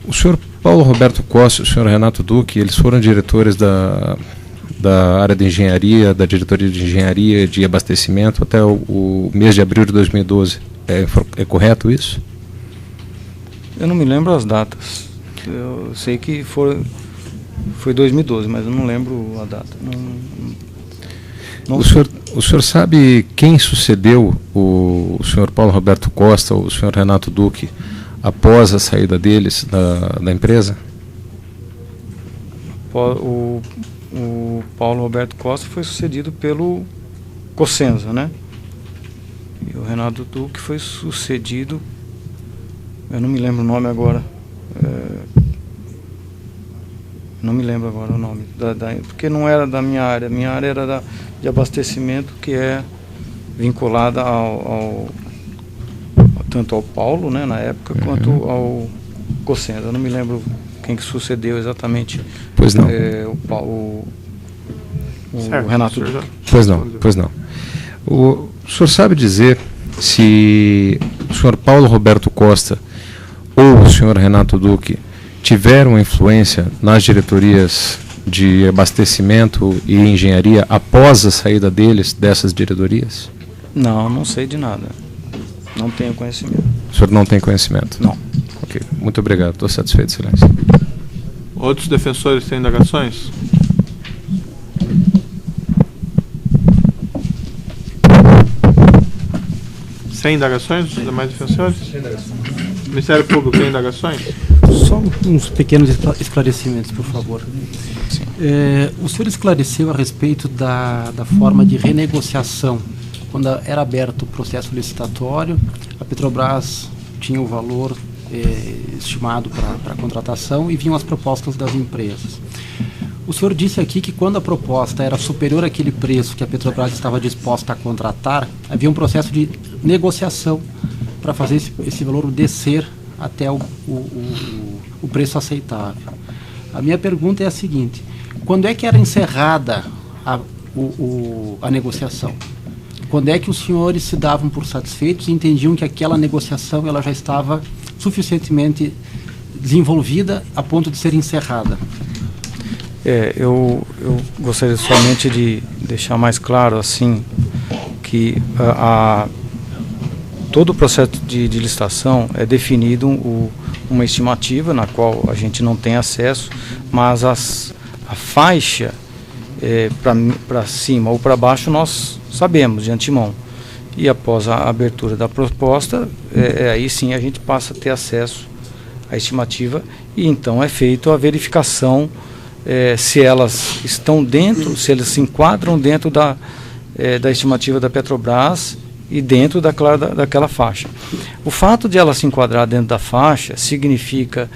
O senhor Paulo Roberto Costa e o senhor Renato Duque, eles foram diretores da área de engenharia, da diretoria de engenharia de abastecimento até o mês de abril de 2012. É correto isso? Eu não me lembro as datas. Eu sei que foi 2012, mas eu não lembro a data. O senhor sabe quem sucedeu o senhor Paulo Roberto Costa ou o senhor Renato Duque após a saída deles da empresa? O Paulo Roberto Costa foi sucedido pelo Cossenza, né? E o Renato Duque foi sucedido, eu não me lembro o nome agora. Não me lembro agora o nome, porque não era da minha área. Minha área era de abastecimento, que é vinculada tanto ao Paulo, né, na época, quanto ao Cossenza. Eu não me lembro quem que sucedeu exatamente. Pois não. O Certo, Renato Duque. Pois não. O senhor sabe dizer se o senhor Paulo Roberto Costa ou o senhor Renato Duque tiveram influência nas diretorias de abastecimento e engenharia após a saída deles dessas diretorias? Não sei de nada. Não tenho conhecimento. O senhor não tem conhecimento? Não. Ok, muito obrigado. Estou satisfeito, Excelência. Outros defensores têm indagações? Sem indagações dos demais defensores? Sem indagações. Ministério Público tem indagações? Só uns pequenos esclarecimentos, por favor. O senhor esclareceu a respeito da forma de renegociação. Quando era aberto o processo licitatório, a Petrobras tinha o valor estimado para a contratação e vinham as propostas das empresas. O senhor disse aqui que quando a proposta era superior àquele preço que a Petrobras estava disposta a contratar, havia um processo de negociação para fazer esse valor descer até o preço aceitável. A minha pergunta é a seguinte: quando é que era encerrada a negociação? Quando é que os senhores se davam por satisfeitos e entendiam que aquela negociação ela já estava suficientemente desenvolvida a ponto de ser encerrada? Eu gostaria somente de deixar mais claro assim que todo o processo de licitação é definido uma estimativa na qual a gente não tem acesso, mas a faixa para cima ou para baixo nós sabemos de antemão. E após a abertura da proposta, aí sim a gente passa a ter acesso à estimativa e então é feita a verificação se elas estão dentro, se elas se enquadram dentro da estimativa da Petrobras e dentro daquela faixa. O fato de ela se enquadrar dentro da faixa significa,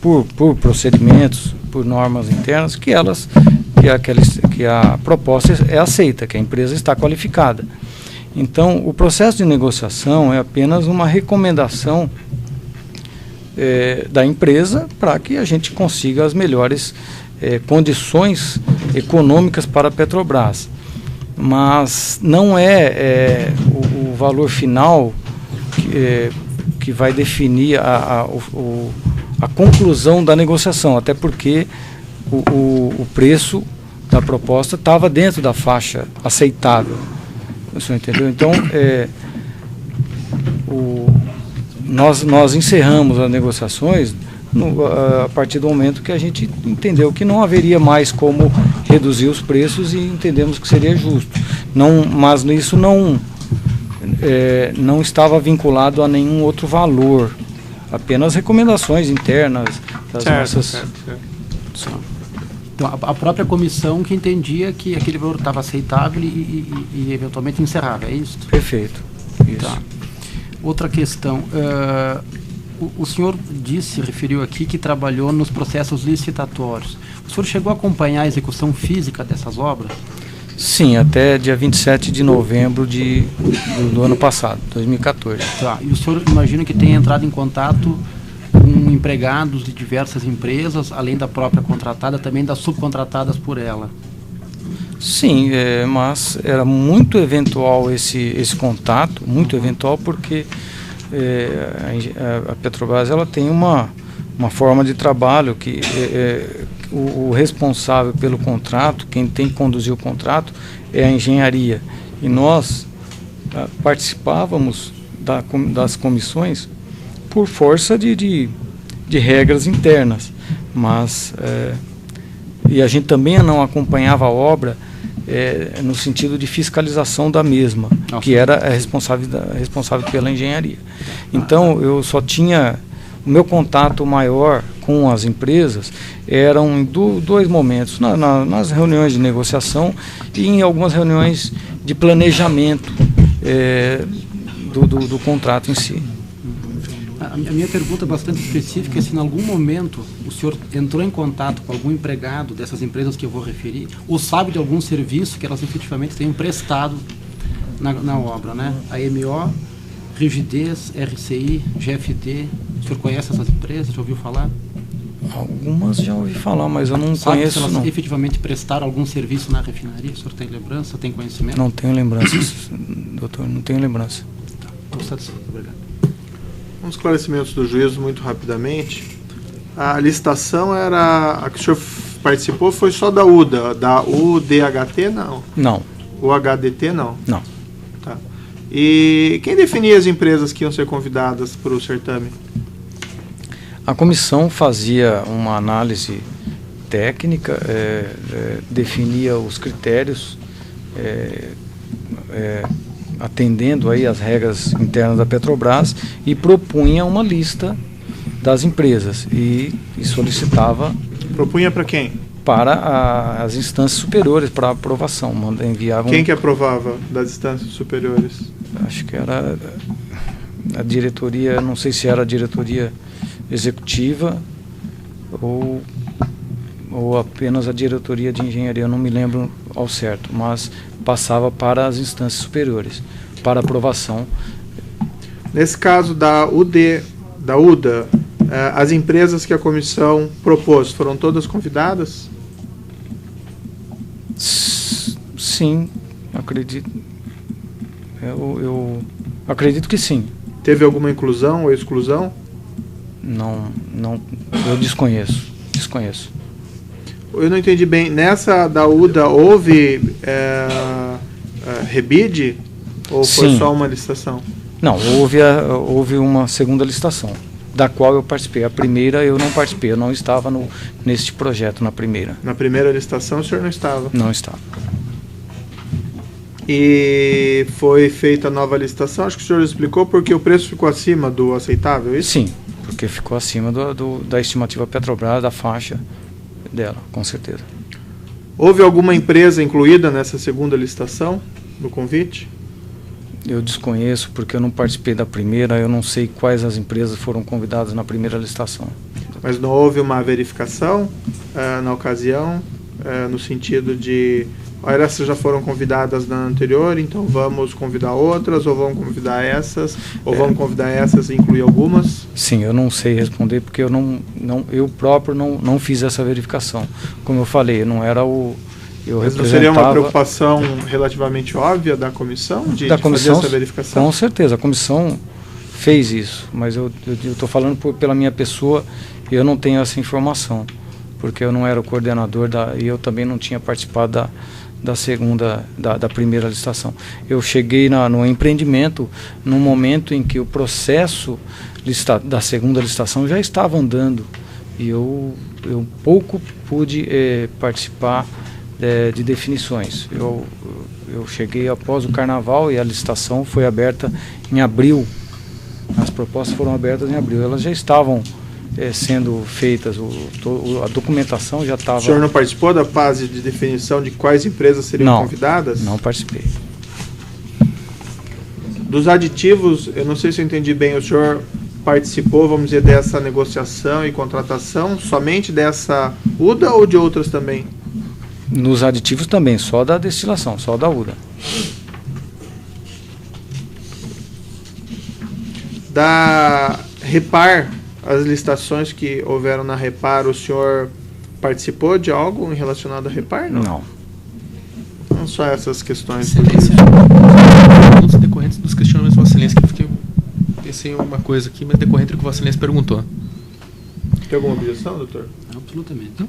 por procedimentos, por normas internas, que a proposta é aceita, que a empresa está qualificada. Então, o processo de negociação é apenas uma recomendação da empresa para que a gente consiga as melhores condições econômicas para a Petrobras. Mas não é o valor final que vai definir a conclusão da negociação, até porque o preço da proposta estava dentro da faixa aceitável. O senhor entendeu? Então, nós encerramos as negociações a partir do momento que a gente entendeu que não haveria mais como reduzir os preços e entendemos que seria justo. Mas isso não estava vinculado a nenhum outro valor, apenas recomendações internas das nossas... Certo. Então, a própria comissão que entendia que aquele valor estava aceitável e eventualmente encerrava, é isso? Perfeito. Isso. Tá. Outra questão, o senhor referiu aqui que trabalhou nos processos licitatórios. O senhor chegou a acompanhar a execução física dessas obras? Sim, até dia 27 de novembro do ano passado, 2014. Tá. E o senhor imagina que tenha entrado em contato com empregados de diversas empresas, além da própria contratada, também das subcontratadas por ela? Sim, mas era muito eventual esse contato, muito eventual, porque a Petrobras ela tem uma forma de trabalho que o responsável pelo contrato, quem tem que conduzir o contrato, é a engenharia. E nós participávamos das comissões por força de regras internas, mas e a gente também não acompanhava a obra no sentido de fiscalização da mesma, que era responsável pela engenharia. Então eu só tinha o meu contato maior com as empresas eram em dois momentos, nas reuniões de negociação e em algumas reuniões de planejamento do contrato em si. A minha pergunta é bastante específica, se em algum momento o senhor entrou em contato com algum empregado dessas empresas que eu vou referir, ou sabe de algum serviço que elas efetivamente tenham prestado na obra, né? A MO, Rigidez, RCI, GFD, o senhor conhece essas empresas, já ouviu falar? Algumas já ouvi falar, mas eu não sabe conheço. Se elas não. efetivamente prestaram algum serviço na refinaria? O senhor tem lembrança, tem conhecimento? Não tenho lembranças, doutor, não tenho lembrança. Estou satisfeito, obrigado. Uns esclarecimentos do juízo muito rapidamente. A licitação era a que o senhor participou foi só da UDA, da UDHT não? Não. O HDT não? Não. Tá. E quem definia as empresas que iam ser convidadas para o certame? A comissão fazia uma análise técnica, definia os critérios, atendendo aí as regras internas da Petrobras e propunha uma lista das empresas e solicitava... Propunha para quem? Para as instâncias superiores, para aprovação. Enviavam... Quem que aprovava das instâncias superiores? Acho que era a diretoria, não sei se era a diretoria executiva ou apenas a diretoria de engenharia, eu não me lembro ao certo, mas passava para as instâncias superiores, para aprovação. Nesse caso da UDA, as empresas que a comissão propôs foram todas convidadas? Sim, acredito. Eu acredito que sim. Teve alguma inclusão ou exclusão? Não, eu desconheço. Eu não entendi bem. Nessa da UDA houve rebide ou foi Sim. só uma licitação? Não, houve uma segunda licitação, da qual eu participei. A primeira eu não participei, eu não estava neste projeto na primeira. Na primeira licitação o senhor não estava? Não estava. E foi feita a nova licitação, acho que o senhor explicou, porque o preço ficou acima do aceitável, é isso? Sim, porque ficou acima da estimativa Petrobras, da faixa dela, com certeza. Houve alguma empresa incluída nessa segunda licitação, no convite? Eu desconheço, porque eu não participei da primeira, eu não sei quais as empresas foram convidadas na primeira licitação. Mas não houve uma verificação na ocasião, no sentido de, olha, essas já foram convidadas na anterior, então vamos convidar outras, ou vamos convidar essas, ou vamos convidar essas e incluir algumas? Sim, eu não sei responder, porque eu próprio não fiz essa verificação. Como eu falei, não era o... Mas não seria uma preocupação relativamente óbvia da comissão de fazer essa verificação? Com certeza, a comissão fez isso, mas eu estou falando pela minha pessoa e eu não tenho essa informação, porque eu não era o coordenador e eu também não tinha participado da primeira licitação. Eu cheguei no empreendimento no momento em que o processo da segunda licitação já estava andando e eu pouco pude participar de definições. Eu cheguei após o carnaval e a licitação foi aberta em abril. As propostas foram abertas em abril. Elas já estavam sendo feitas, a documentação já estava... O senhor não participou da fase de definição de quais empresas seriam convidadas? Não participei. Dos aditivos, eu não sei se eu entendi bem, o senhor participou, vamos dizer, dessa negociação e contratação, somente dessa UDA ou de outras também? Nos aditivos também, só da destilação, só da UDA. Da Repar, as licitações que houveram na Repar, o senhor participou de algo relacionado a Repar? Não. Não só essas questões. Excelência, perguntas decorrentes dos questionamentos de Vossa Excelência, que eu pensei em uma coisa aqui, mas decorrente do que Vossa Excelência perguntou. Tem alguma objeção, doutor? Absolutamente.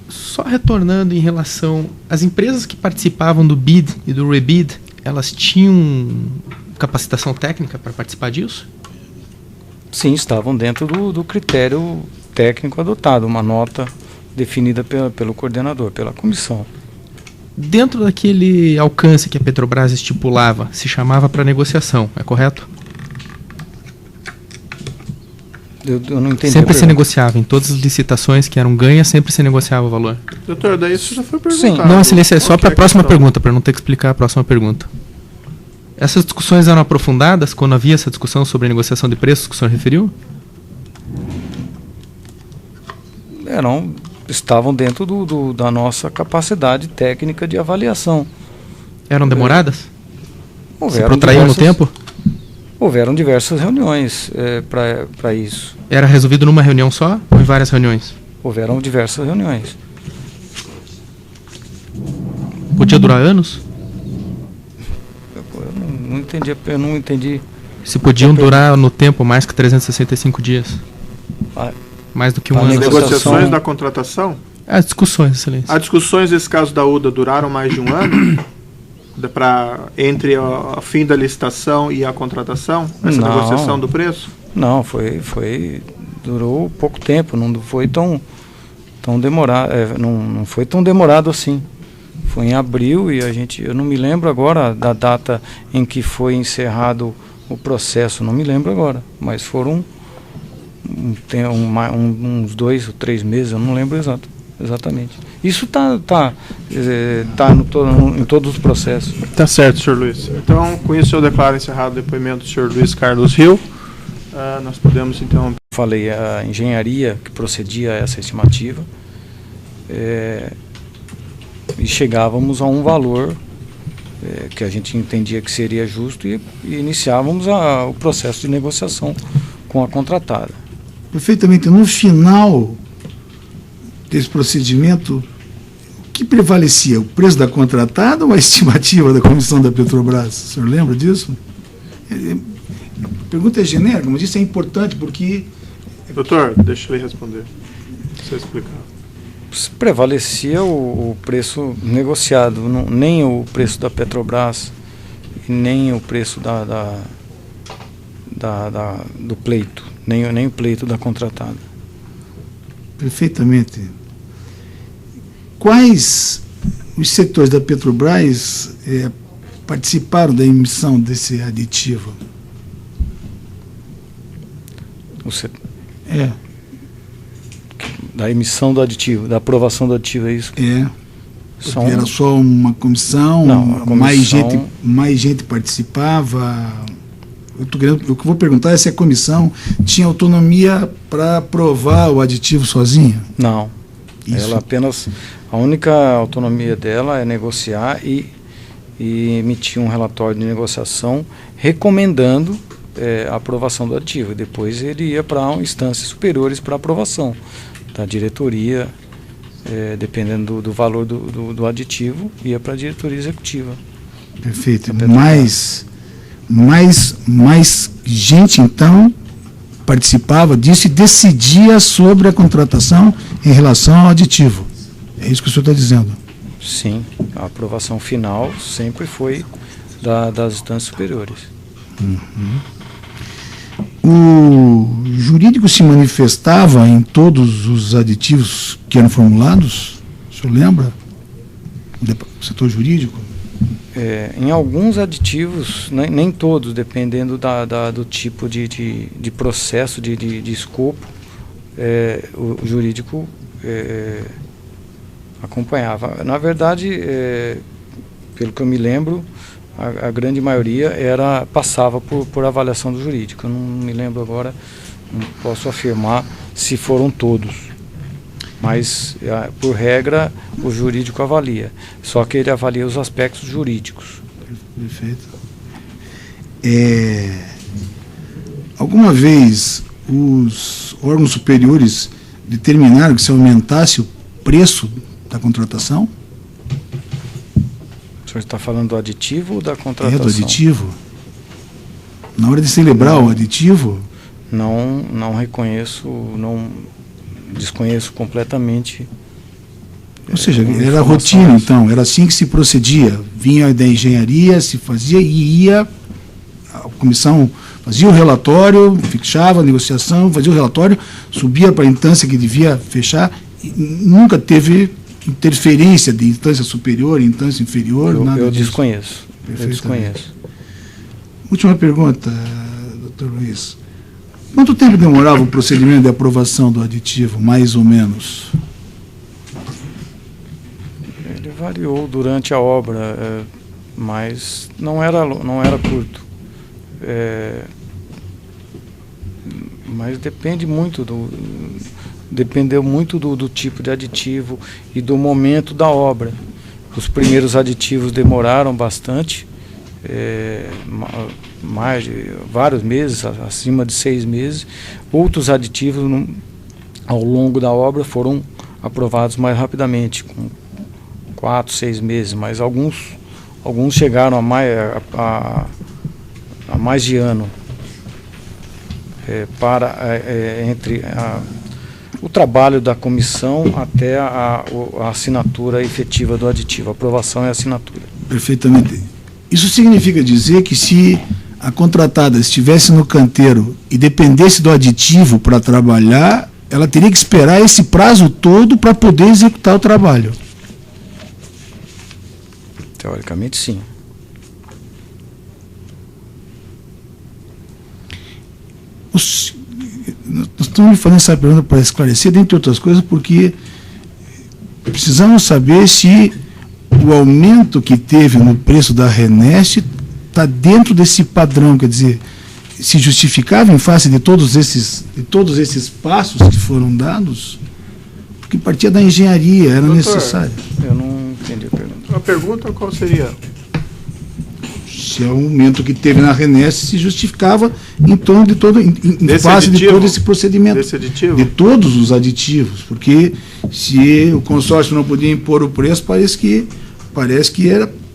Só retornando em relação às empresas que participavam do BID e do REBID, elas tinham capacitação técnica para participar disso? Sim, estavam dentro do critério técnico adotado, uma nota definida pelo coordenador, pela comissão. Dentro daquele alcance que a Petrobras estipulava, se chamava para negociação, é correto? Eu não entendi. Sempre se negociava, em todas as licitações que eram ganhas, sempre se negociava o valor. Doutor, daí isso já foi perguntado. Sim. Não, Excelência, é só para a próxima pergunta, para não ter que explicar a próxima pergunta. Essas discussões eram aprofundadas quando havia essa discussão sobre a negociação de preços que o senhor referiu? Estavam dentro da nossa capacidade técnica de avaliação. Eram demoradas? Se Houveram protraíam no tempo? Houveram diversas reuniões para isso. Era resolvido numa reunião só ou em várias reuniões? Houveram diversas reuniões. Podia durar anos? Eu não entendi. Se podiam durar no tempo mais que 365 dias? Mais do que um A ano? As negociação- negociações da contratação? As discussões, Excelência. As discussões nesse caso da UDA duraram mais de um ano? Entre o fim da licitação e a contratação? Essa Não. negociação do preço? Não, durou pouco tempo, não foi tão demorado, não foi tão demorado assim. Foi em abril e eu não me lembro agora da data em que foi encerrado o processo, não me lembro agora, mas foram uns 2 ou 3 meses, eu não lembro exatamente. Isso está em todos os processos. Tá certo, senhor Luiz. Então, com isso eu declaro encerrado o depoimento do senhor Luiz Carlos Rio. Nós podemos, então... Falei, a engenharia que procedia a essa estimativa, e chegávamos a um valor que a gente entendia que seria justo e iniciávamos o processo de negociação com a contratada. Perfeitamente. No final desse procedimento, o que prevalecia? O preço da contratada ou a estimativa da comissão da Petrobras? O senhor lembra disso? A pergunta é genérica, mas isso é importante porque... Doutor, deixa ele responder. Você explicar. Prevalecia o preço negociado, nem o preço da Petrobras nem o preço do pleito, nem o pleito da contratada. Perfeitamente. Quais os setores da Petrobras participaram da emissão desse aditivo? Da emissão do aditivo, da aprovação do aditivo, é isso? Era só uma comissão? Não, a comissão... mais gente participava? O que eu vou perguntar é se a comissão tinha autonomia para aprovar o aditivo sozinha? Não. Isso. Ela apenas... A única autonomia dela é negociar e emitir um relatório de negociação recomendando a aprovação do aditivo. Depois ele ia para instâncias superiores para aprovação da diretoria, dependendo do valor do aditivo, ia para a diretoria executiva. Perfeito. Mais gente, então, participava disso e decidia sobre a contratação em relação ao aditivo. É isso que o senhor está dizendo? Sim. A aprovação final sempre foi das instâncias superiores. Uhum. O jurídico se manifestava em todos os aditivos que eram formulados? O senhor lembra? O setor jurídico? Em alguns aditivos, nem todos, dependendo do tipo de processo, de escopo, o jurídico acompanhava. Na verdade, pelo que eu me lembro, a grande maioria passava por avaliação do jurídico. Eu não me lembro agora, não posso afirmar se foram todos. Mas, por regra, o jurídico avalia. Só que ele avalia os aspectos jurídicos. Perfeito. Alguma vez os órgãos superiores determinaram que se aumentasse o preço da contratação? O senhor está falando do aditivo ou da contratação? Do aditivo. Na hora de celebrar o aditivo? Não reconheço, desconheço completamente. Ou seja, era rotina, então, era assim que se procedia. Vinha da engenharia, se fazia e ia, a comissão fazia o relatório, fechava a negociação, fazia o relatório, subia para a instância que devia fechar, e nunca teve interferência de instância superior, instância inferior, nada eu disso. Desconheço. Eu desconheço. Última pergunta, doutor Luiz. Quanto tempo demorava o procedimento de aprovação do aditivo, mais ou menos? Ele variou durante a obra, mas não era curto. Mas dependeu muito do tipo de aditivo e do momento da obra. Os primeiros aditivos demoraram bastante, mais de vários meses, acima de 6 meses. Outros aditivos ao longo da obra foram aprovados mais rapidamente, com 4, 6 meses, mas alguns chegaram a mais de ano entre o trabalho da comissão até a assinatura efetiva do aditivo, a aprovação e a assinatura. Perfeitamente. Isso significa dizer que se a contratada estivesse no canteiro e dependesse do aditivo para trabalhar, ela teria que esperar esse prazo todo para poder executar o trabalho? Teoricamente, sim. Nós estamos fazendo essa pergunta para esclarecer, dentre outras coisas, porque precisamos saber se o aumento que teve no preço da RENEST está dentro desse padrão, quer dizer, se justificava em face de todos esses passos que foram dados, porque partia da engenharia, era necessário. Eu não entendi a pergunta. A pergunta qual seria? Se o aumento que teve na RENEST se justificava em torno de todo, em face de todo esse procedimento. Desse aditivo? De todos os aditivos, porque se o consórcio não podia impor o preço, parece que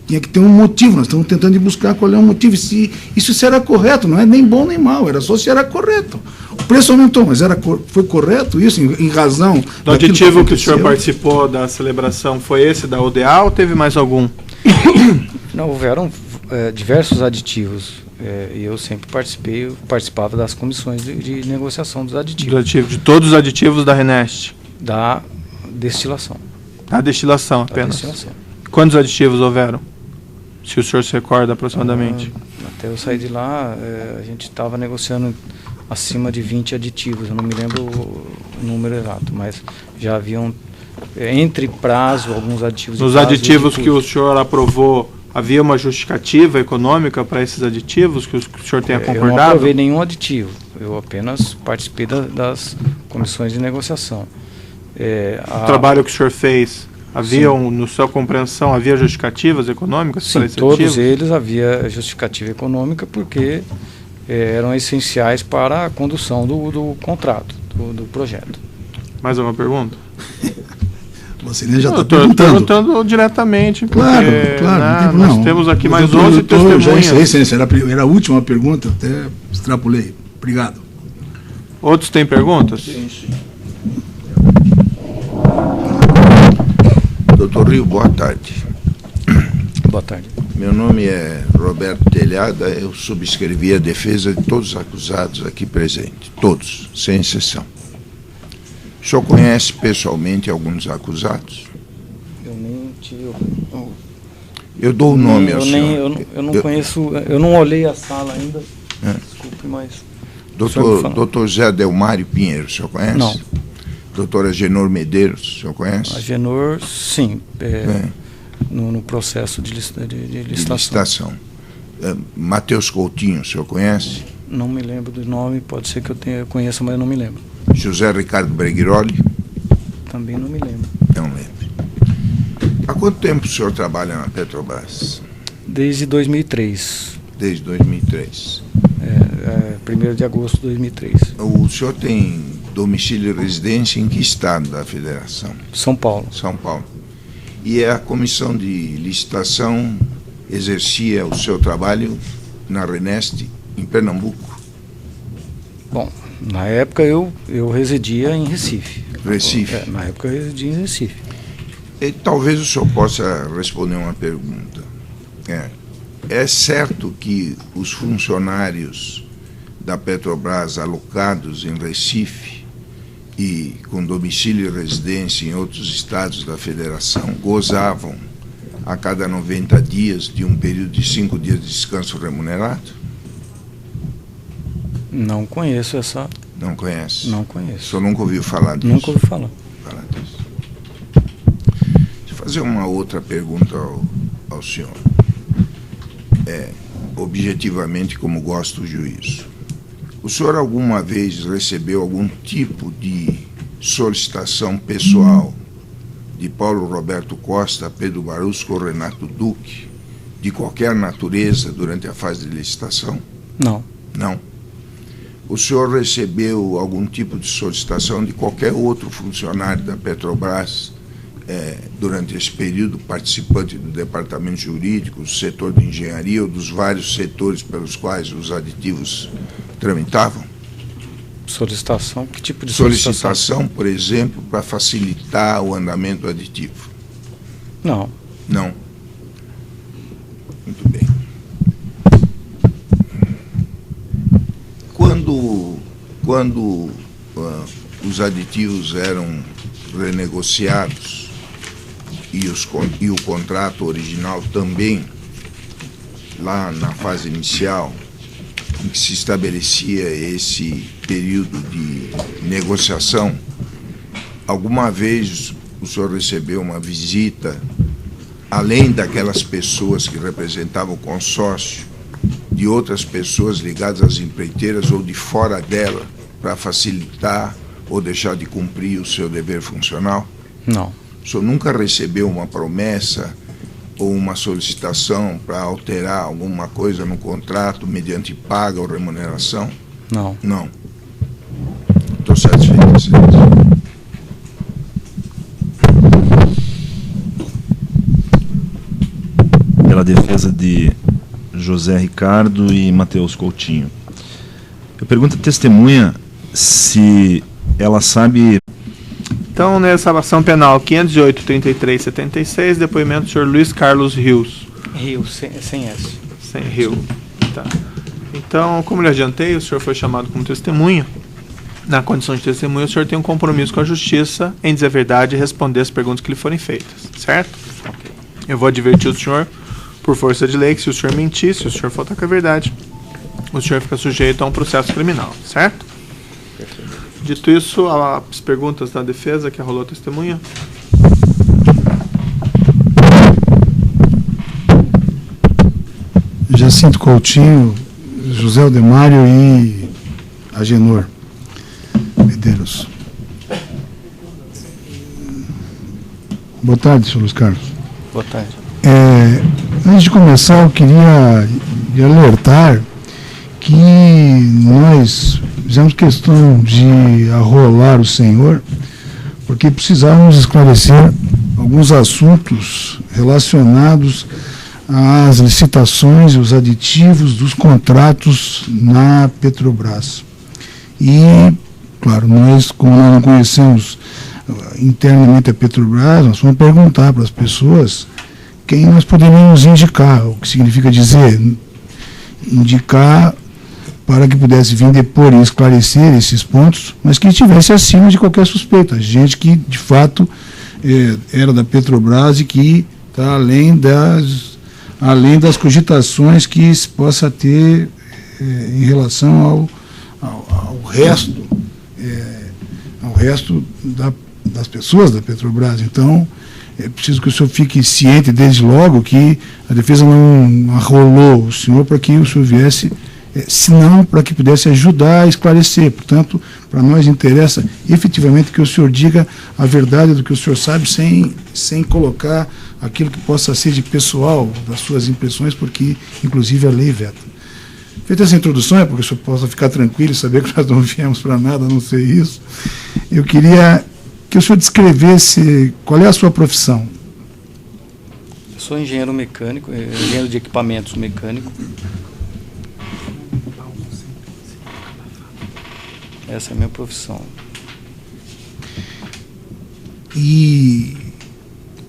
tinha que ter um motivo. Nós estamos tentando buscar qual é o motivo, se isso era correto, não é nem bom nem mal, era só se era correto. O preço aumentou, mas foi correto isso, em razão do aditivo que o senhor participou da celebração, foi esse da UDA ou teve mais algum? Não, houveram diversos aditivos. E eu sempre participava das comissões de negociação dos aditivos. De todos os aditivos da Renest? Da destilação. Da destilação apenas? Da destilação. Quantos aditivos houveram? Se o senhor se recorda aproximadamente. Até eu sair de lá, a gente estava negociando acima de 20 aditivos. Eu não me lembro o número exato, mas já haviam, entre prazo, alguns aditivos. Nos aditivos que o senhor aprovou, havia uma justificativa econômica para esses aditivos que o senhor tenha concordado? Eu não aprovei nenhum aditivo. Eu apenas participei das comissões de negociação. O trabalho que o senhor fez, havia, na sua compreensão, havia justificativas econômicas para esses aditivos? Todos eles havia justificativa econômica porque eram essenciais para a condução do contrato, do projeto. Mais alguma pergunta? Você já está perguntando diretamente. Claro, porque, claro. Nós temos aqui mais 11 testemunhas. Era a última pergunta, até extrapolei. Obrigado. Outros têm perguntas? Sim. Doutor Rio, boa tarde. Boa tarde. Meu nome é Roberto Telhada, eu subscrevi a defesa de todos os acusados aqui presentes, todos, sem exceção. O senhor conhece pessoalmente alguns acusados? Eu nem tive... Eu dou o nome ao senhor. Eu não conheço, eu não olhei a sala ainda, desculpe, mas... Doutor Zé Delmário Pinheiro, o senhor conhece? Não. Doutor Agenor Medeiros, o senhor conhece? Agenor, sim, no processo de licitação. Matheus Coutinho, o senhor conhece? Não me lembro do nome, pode ser que eu conheça, mas eu não me lembro. José Ricardo Breguiroli? Também não me lembro. Não lembro. Há quanto tempo o senhor trabalha na Petrobras? Desde 2003. Desde 2003. 1º de agosto de 2003. O senhor tem domicílio e residência em que estado da federação? São Paulo. São Paulo. E a comissão de licitação exercia o seu trabalho na Renest, em Pernambuco? Bom, na época eu residia em Recife. Recife? Na época eu residia em Recife. E talvez o senhor possa responder uma pergunta. É certo que os funcionários da Petrobras alocados em Recife e com domicílio e residência em outros estados da federação gozavam a cada 90 dias de um período de 5 dias de descanso remunerado? Não conheço essa... Não conhece? Não conheço. O senhor nunca ouviu falar disso? Nunca ouvi falar. Disso. Deixa eu fazer uma outra pergunta ao senhor. Objetivamente, como gosta o juízo. O senhor alguma vez recebeu algum tipo de solicitação pessoal de Paulo Roberto Costa, Pedro Barusco ou Renato Duque, de qualquer natureza durante a fase de licitação? Não. Não. O senhor recebeu algum tipo de solicitação de qualquer outro funcionário da Petrobras durante esse período, participante do departamento jurídico, do setor de engenharia ou dos vários setores pelos quais os aditivos tramitavam? Solicitação? Que tipo de solicitação? Solicitação, por exemplo, para facilitar o andamento do aditivo? Não. Não. Muito bem. Quando os aditivos eram renegociados e o contrato original também, lá na fase inicial, em que se estabelecia esse período de negociação, alguma vez o senhor recebeu uma visita, além daquelas pessoas que representavam o consórcio, de outras pessoas ligadas às empreiteiras ou de fora dela, para facilitar ou deixar de cumprir o seu dever funcional? Não. O senhor nunca recebeu uma promessa ou uma solicitação para alterar alguma coisa no contrato mediante paga ou remuneração? Não. Não. Estou satisfeito, excelência. Pela defesa de José Ricardo e Matheus Coutinho. Eu pergunto à testemunha se ela sabe... Então, nessa ação penal 508-33-76, depoimento do senhor Luiz Carlos Rios. Rios, sem S. Sem Rio. Tá. Então, como eu adiantei, o senhor foi chamado como testemunha. Na condição de testemunha, o senhor tem um compromisso com a justiça em dizer a verdade e responder as perguntas que lhe forem feitas, certo? Okay. Eu vou advertir o senhor, por força de lei, que se o senhor mentir, se o senhor faltar com a verdade, o senhor fica sujeito a um processo criminal, certo? Dito isso, as perguntas da defesa que rolou a testemunha. Jacinto Coutinho, José Aldemário e Agenor Medeiros. Boa tarde, senhor Luiz Carlos. Boa tarde. Antes de começar, eu queria alertar que nós fizemos questão de arrolar o senhor, porque precisávamos esclarecer alguns assuntos relacionados às licitações e os aditivos dos contratos na Petrobras. E, claro, nós, como nós não conhecemos internamente a Petrobras, nós vamos perguntar para as pessoas quem nós poderíamos indicar, o que significa dizer, indicar para que pudesse vir depor e esclarecer esses pontos, mas que estivesse acima de qualquer suspeita, gente que, de fato, era da Petrobras e que está além das cogitações que se possa ter em relação ao resto das pessoas da Petrobras. Então, é preciso que o senhor fique ciente desde logo que a defesa não arrolou o senhor para que o senhor viesse, senão para que pudesse ajudar a esclarecer. Portanto, para nós interessa efetivamente que o senhor diga a verdade do que o senhor sabe, sem colocar aquilo que possa ser de pessoal das suas impressões, porque inclusive a lei veta. Feita essa introdução, é porque o senhor possa ficar tranquilo e saber que nós não viemos para nada a não ser isso, eu queria que o senhor descrevesse qual é a sua profissão. Eu sou engenheiro mecânico, engenheiro de equipamentos mecânico. Essa é a minha profissão. E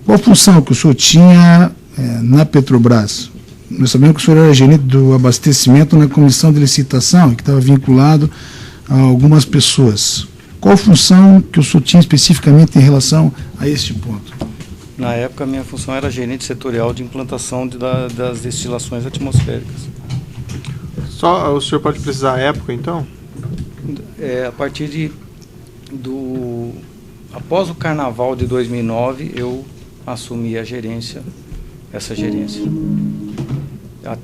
qual função que o senhor tinha na Petrobras? Nós sabemos que o senhor era gerente do abastecimento na comissão de licitação e que estava vinculado a algumas pessoas. Qual função que o senhor tinha especificamente em relação a este ponto? Na época, a minha função era gerente setorial de implantação das destilações atmosféricas. Só o senhor pode precisar a época, então? A partir após o Carnaval de 2009, eu assumi essa gerência.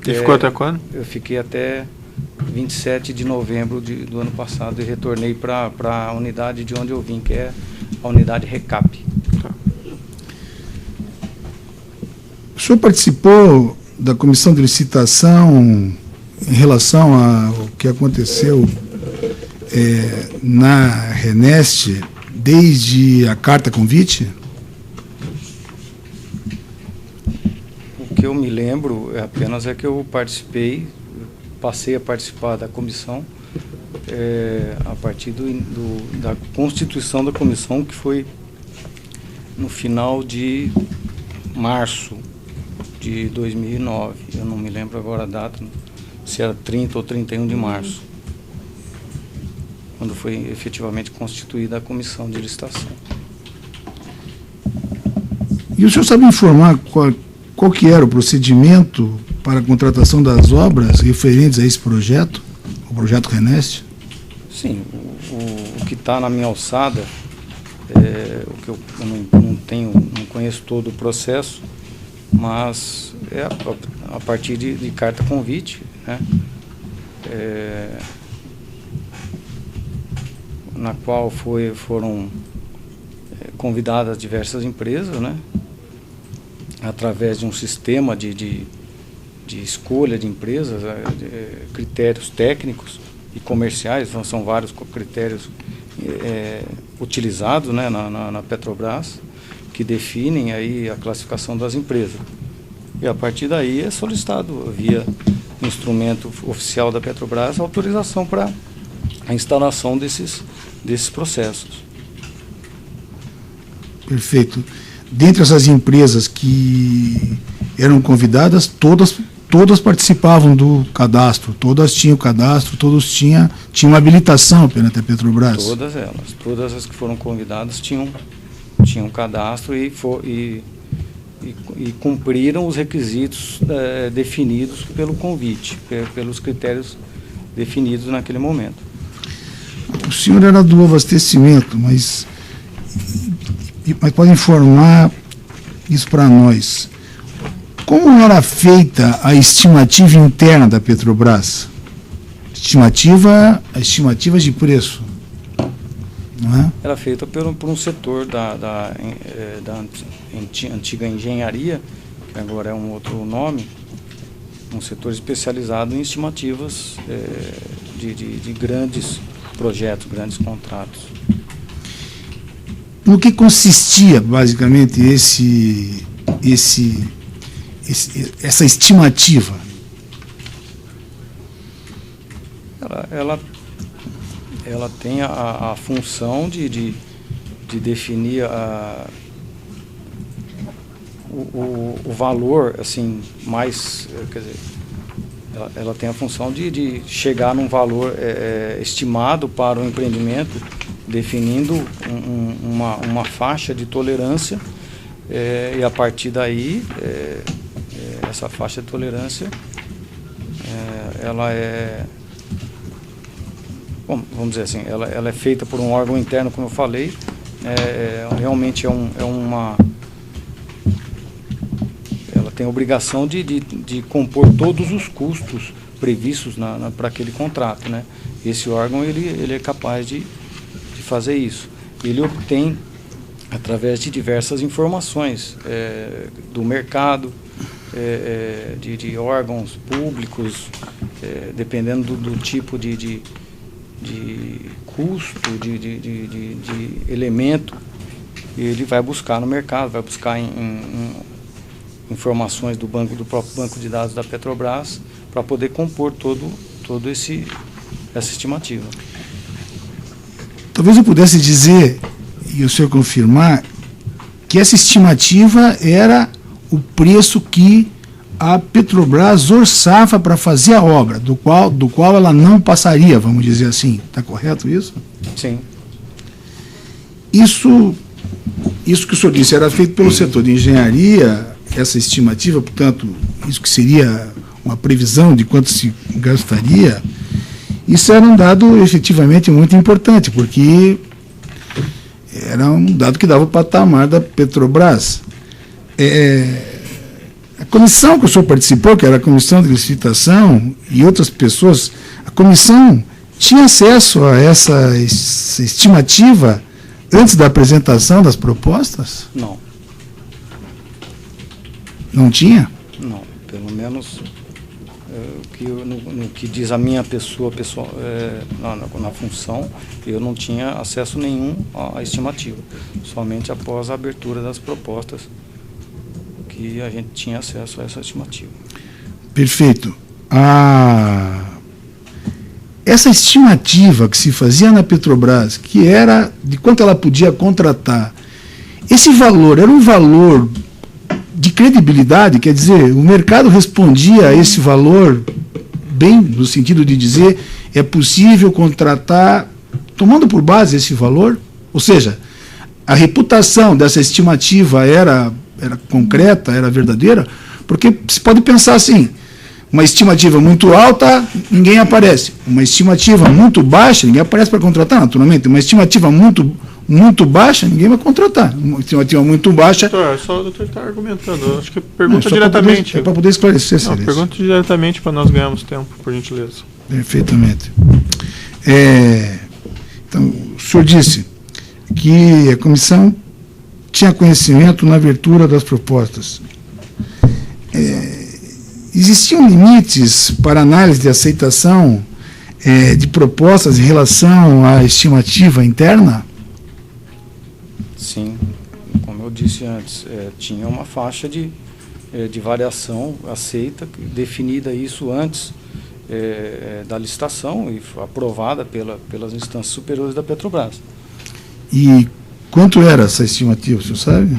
E ficou até quando? Eu fiquei até 27 de novembro do ano passado e retornei para a unidade de onde eu vim, que é a unidade RECAP. Tá. O senhor participou da comissão de licitação em relação ao que aconteceu na Reneste desde a carta convite? O que eu me lembro apenas é que eu passei a participar da comissão a partir da constituição da comissão, que foi no final de março de 2009. Eu não me lembro agora a data, se era 30 ou 31 de março, quando foi efetivamente constituída a comissão de licitação. E o senhor sabe informar qual que era o procedimento para a contratação das obras referentes a esse projeto, o projeto Reneste? Sim, o que está na minha alçada, o que eu não conheço todo o processo, mas a partir de carta convite, né, na qual foram convidadas diversas empresas, né, através de um sistema de escolha de empresas, critérios técnicos e comerciais. Então, são vários critérios utilizados, né, na Petrobras, que definem aí a classificação das empresas. E a partir daí é solicitado via instrumento oficial da Petrobras a autorização para a instalação desses processos. Perfeito. Dentre essas empresas que eram convidadas, todas todas participavam do cadastro, todas tinham cadastro, todos tinham habilitação perante a Petrobras. Todas as que foram convidadas tinham cadastro e cumpriram os requisitos definidos pelo convite, pelos critérios definidos naquele momento. O senhor era do abastecimento, mas pode informar isso para nós. Como era feita a estimativa interna da Petrobras? A estimativa de preço, não é? Era feita por um setor da antiga engenharia, que agora é um outro nome, um setor especializado em estimativas de grandes projetos, grandes contratos. No que consistia, basicamente, essa estimativa? Ela tem a função de definir o valor, assim, mais, quer dizer, ela tem a função de chegar num valor estimado para o empreendimento, definindo uma faixa de tolerância, e a partir daí, essa faixa de tolerância, ela vamos dizer assim, ela é feita por um órgão interno, como eu falei, realmente ela tem a obrigação de compor todos os custos previstos para aquele contrato, né? Esse órgão ele é capaz de fazer isso. Ele obtém através de diversas informações do mercado, de órgãos públicos, dependendo do tipo de custo, de elemento, ele vai buscar no mercado, vai buscar em informações do próprio banco de dados da Petrobras, para poder compor todo essa estimativa. Talvez eu pudesse dizer, e o senhor confirmar, que essa estimativa era o preço que a Petrobras orçava para fazer a obra, do qual ela não passaria, vamos dizer assim. Está correto isso? Sim. Isso que o senhor disse era feito pelo setor de engenharia, essa estimativa, portanto, isso que seria uma previsão de quanto se gastaria, isso era um dado efetivamente muito importante, porque era um dado que dava o patamar da Petrobras. A comissão que o senhor participou, que era a comissão de licitação, e outras pessoas, a comissão tinha acesso a essa estimativa antes da apresentação das propostas? Não. Não tinha? Não, pelo menos no que diz a minha pessoa na função, eu não tinha acesso nenhum à estimativa, somente após a abertura das propostas que a gente tinha acesso a essa estimativa. Perfeito. Essa estimativa que se fazia na Petrobras, que era de quanto ela podia contratar, esse valor era um valor de credibilidade, quer dizer, o mercado respondia a esse valor bem, no sentido de dizer, é possível contratar, tomando por base esse valor, ou seja, a reputação dessa estimativa era concreta, era verdadeira, porque se pode pensar assim, uma estimativa muito alta, ninguém aparece. Uma estimativa muito baixa, ninguém aparece para contratar, naturalmente. Uma estimativa muito baixa, ninguém vai contratar. Uma estimativa muito baixa... Doutor, só o doutor está argumentando. Acho que pergunta diretamente. É para poder esclarecer, Celeste. Pergunta diretamente para nós ganharmos tempo, por gentileza. Perfeitamente. Então, o senhor disse que a comissão tinha conhecimento na abertura das propostas. Existiam limites para análise de aceitação de propostas em relação à estimativa interna? Sim, como eu disse antes, tinha uma faixa de variação aceita, definida isso antes da licitação e aprovada pelas instâncias superiores da Petrobras. E quanto era essa estimativa, o senhor sabe?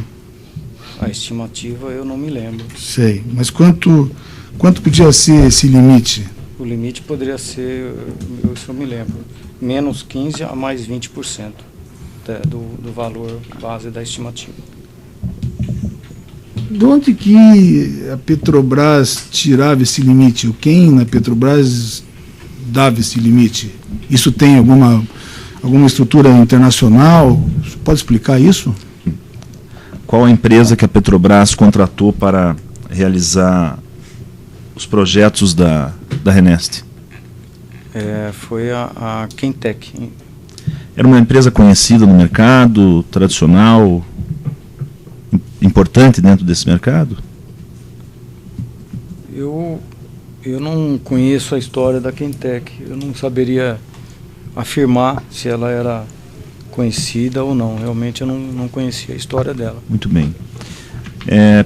A estimativa eu não me lembro. Sei, mas quanto Quanto podia ser esse limite? O limite poderia ser, se eu me lembro, menos 15% a mais 20% do valor base da estimativa. De onde que a Petrobras tirava esse limite? Quem na Petrobras dava esse limite? Isso tem alguma estrutura internacional? Você pode explicar isso? Qual a empresa que a Petrobras contratou para realizar os projetos da Renest? Foi a Quentec. Era uma empresa conhecida no mercado, tradicional, importante dentro desse mercado? Eu não conheço a história da Quentec. Eu não saberia afirmar se ela era conhecida ou não. Realmente eu não conhecia a história dela. Muito bem.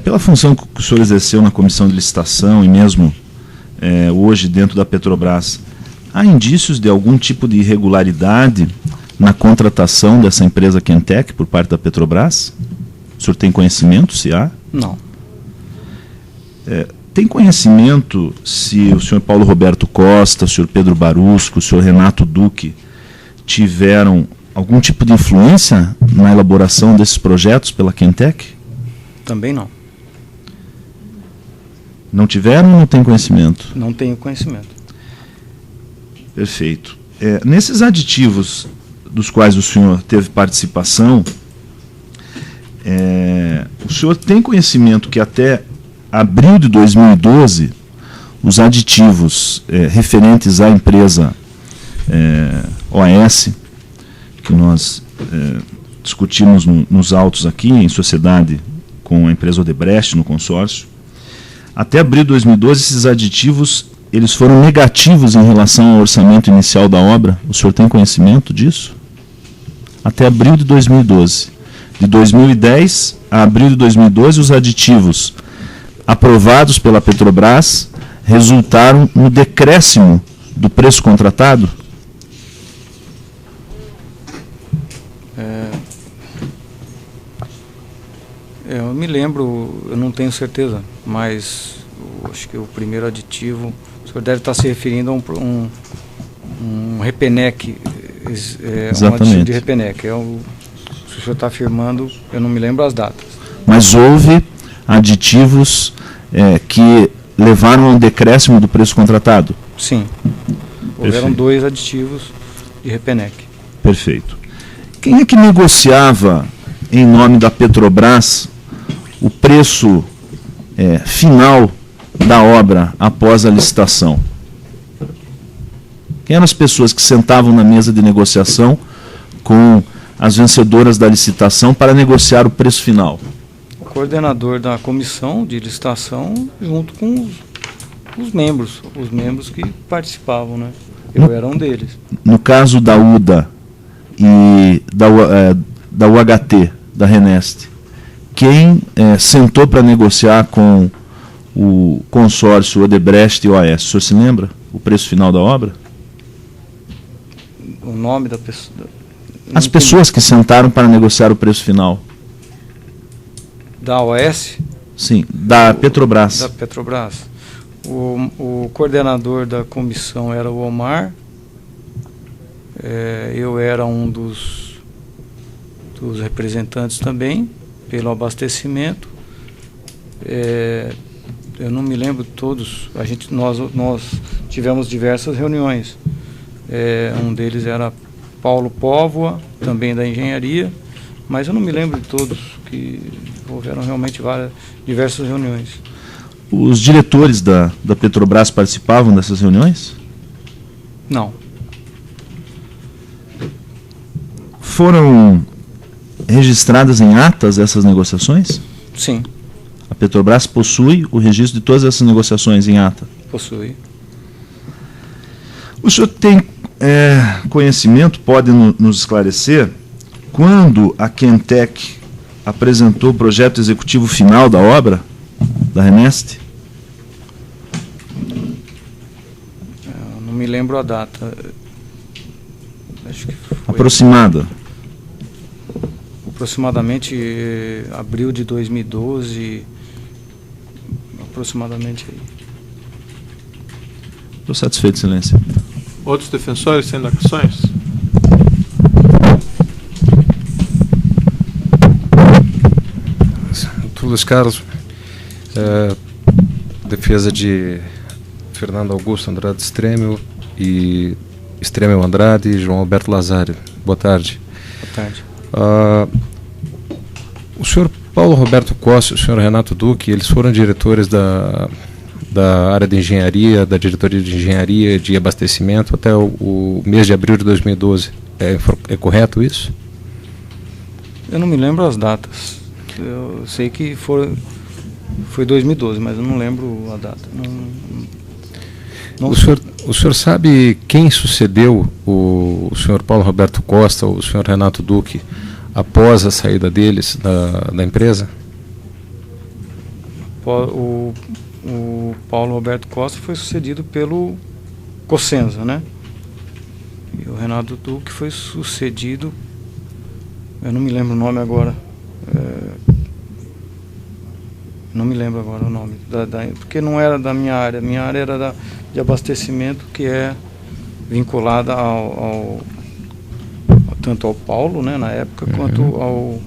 Pela função que o senhor exerceu na comissão de licitação e mesmo hoje dentro da Petrobras, há indícios de algum tipo de irregularidade na contratação dessa empresa Quentec por parte da Petrobras? O senhor tem conhecimento, se há? Não. Tem conhecimento se o senhor Paulo Roberto Costa, o senhor Pedro Barusco, o senhor Renato Duque tiveram algum tipo de influência na elaboração desses projetos pela Quentec? Também não. Não tiveram ou não tem conhecimento? Não tenho conhecimento. Perfeito. Nesses aditivos dos quais o senhor teve participação, o senhor tem conhecimento que até abril de 2012 os aditivos referentes à empresa OAS, que nós discutimos nos autos aqui, em sociedade com a empresa Odebrecht, no consórcio, até abril de 2012 esses aditivos eles foram negativos em relação ao orçamento inicial da obra. O senhor tem conhecimento disso? Até abril de 2012. De 2010 a abril de 2012, os aditivos aprovados pela Petrobras resultaram no decréscimo do preço contratado? Eu me lembro, eu não tenho certeza, mas acho que o primeiro aditivo, o senhor deve estar se referindo a um Repenec, um aditivo de Repenec. Se o senhor está afirmando, eu não me lembro as datas. Mas houve aditivos que levaram a um decréscimo do preço contratado? Sim. Houveram 2 aditivos de Repenec. Perfeito. Quem é que negociava em nome da Petrobras o preço final da obra após a licitação? Quem eram as pessoas que sentavam na mesa de negociação com as vencedoras da licitação para negociar o preço final? O coordenador da comissão de licitação junto com os membros que participavam, né? Eu era um deles. No caso da UDA e da UHT, da Renest, quem sentou para negociar com o consórcio Odebrecht e OAS? O senhor se lembra o preço final da obra? O nome da pessoa? As pessoas que sentaram para negociar o preço final. Da OAS? Sim, da Petrobras. Da Petrobras. O coordenador da comissão era o Omar. Eu era um dos representantes também, pelo abastecimento. Eu não me lembro todos. Nós tivemos diversas reuniões. Um deles era Paulo Póvoa, também da engenharia, mas eu não me lembro de todos, que houveram realmente diversas reuniões. Os diretores da Petrobras participavam dessas reuniões? Não. Foram registradas em atas essas negociações? Sim. A Petrobras possui o registro de todas essas negociações em ata? Possui. O senhor tem conhecimento, pode nos esclarecer, quando a Quentec apresentou o projeto executivo final da obra, da Renest? Eu não me lembro a data. Acho que foi aproximada? Aproximadamente abril de 2012, aproximadamente aí. Estou satisfeito, Excelência. Outros defensores sem indagações? Luiz Carlos, defesa de Fernando Augusto Andrade Stremel e Stremel Andrade e João Alberto Lazari. Boa tarde. Boa tarde. O senhor Paulo Roberto Costa e o senhor Renato Duque, eles foram diretores da área de engenharia, da diretoria de engenharia de abastecimento até o mês de abril de 2012. É correto isso? Eu não me lembro as datas. Eu sei que foi 2012, mas eu não lembro a data. O senhor sabe quem sucedeu o senhor Paulo Roberto Costa ou o senhor Renato Duque após a saída deles da empresa? O Paulo Roberto Costa foi sucedido pelo Cossenza, né? E o Renato Duque foi sucedido, eu não me lembro o nome agora. Não me lembro agora o nome, porque não era da minha área. Minha área era de abastecimento, que é vinculada tanto ao Paulo, né, na época, quanto ao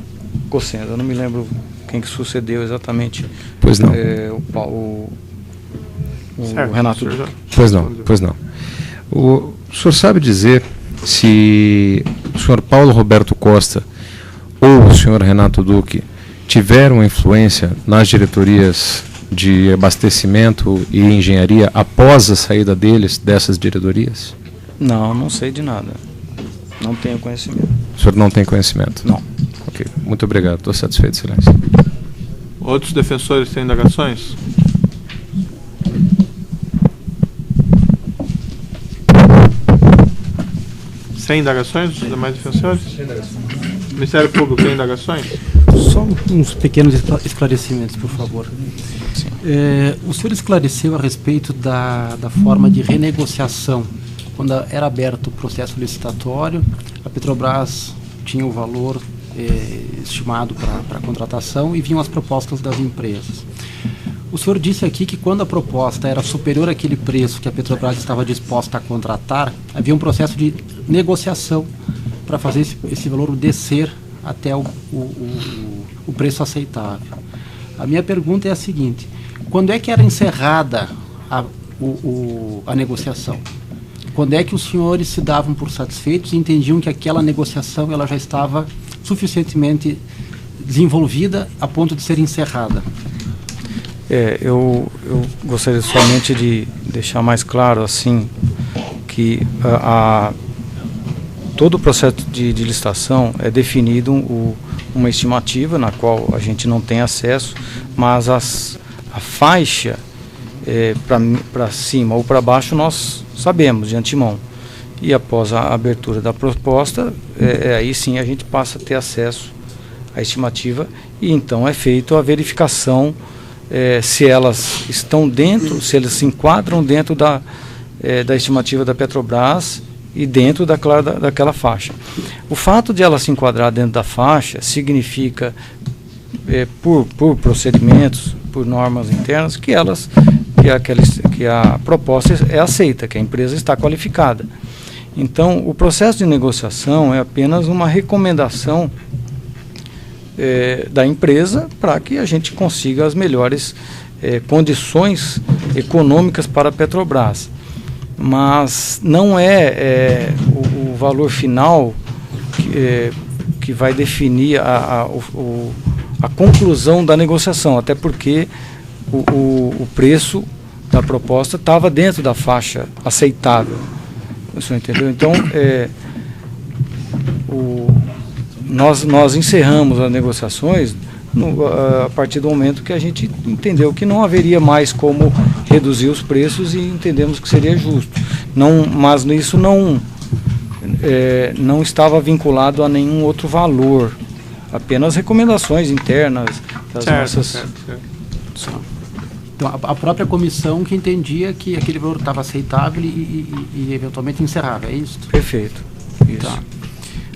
Cossenza. Eu não me lembro quem que sucedeu exatamente. Pois não. O Renato Duque. Pois não. O senhor sabe dizer se o senhor Paulo Roberto Costa ou o senhor Renato Duque tiveram influência nas diretorias de abastecimento e engenharia após a saída deles dessas diretorias? Não sei de nada. Não tenho conhecimento. O senhor não tem conhecimento? Não. Ok, muito obrigado. Estou satisfeito, Excelência. Outros defensores têm indagações? Sem indagações dos demais defensores? Sem indagações. Ministério Público tem indagações? Só uns pequenos esclarecimentos, por favor. O senhor esclareceu a respeito da forma de renegociação. Quando era aberto o processo licitatório, a Petrobras tinha o valor estimado para a contratação e vinham as propostas das empresas. O senhor disse aqui que quando a proposta era superior àquele preço que a Petrobras estava disposta a contratar, havia um processo de negociação para fazer esse valor descer até o preço aceitável. A minha pergunta é a seguinte: quando é que era encerrada a negociação? Quando é que os senhores se davam por satisfeitos e entendiam que aquela negociação ela já estava suficientemente desenvolvida a ponto de ser encerrada? Eu gostaria somente de deixar mais claro assim que todo o processo de licitação é definido uma estimativa na qual a gente não tem acesso, mas a faixa para cima ou para baixo nós sabemos de antemão. E após a abertura da proposta, aí sim a gente passa a ter acesso à estimativa e então é feita a verificação se elas estão dentro, se elas se enquadram dentro da estimativa da Petrobras e dentro daquela faixa. O fato de ela se enquadrar dentro da faixa significa, por procedimentos, por normas internas, que a proposta é aceita, que a empresa está qualificada. Então, o processo de negociação é apenas uma recomendação da empresa para que a gente consiga as melhores condições econômicas para a Petrobras. Mas não é o valor final que vai definir a conclusão da negociação, até porque o preço da proposta estava dentro da faixa aceitável. O senhor entendeu? Então, nós encerramos as negociações a partir do momento que a gente entendeu que não haveria mais como reduzir os preços e entendemos que seria justo. Mas isso não estava vinculado a nenhum outro valor, apenas recomendações internas das nossas... Certo. Então, a própria comissão que entendia que aquele valor estava aceitável e eventualmente encerrável, é isso? Perfeito. Isso. Tá.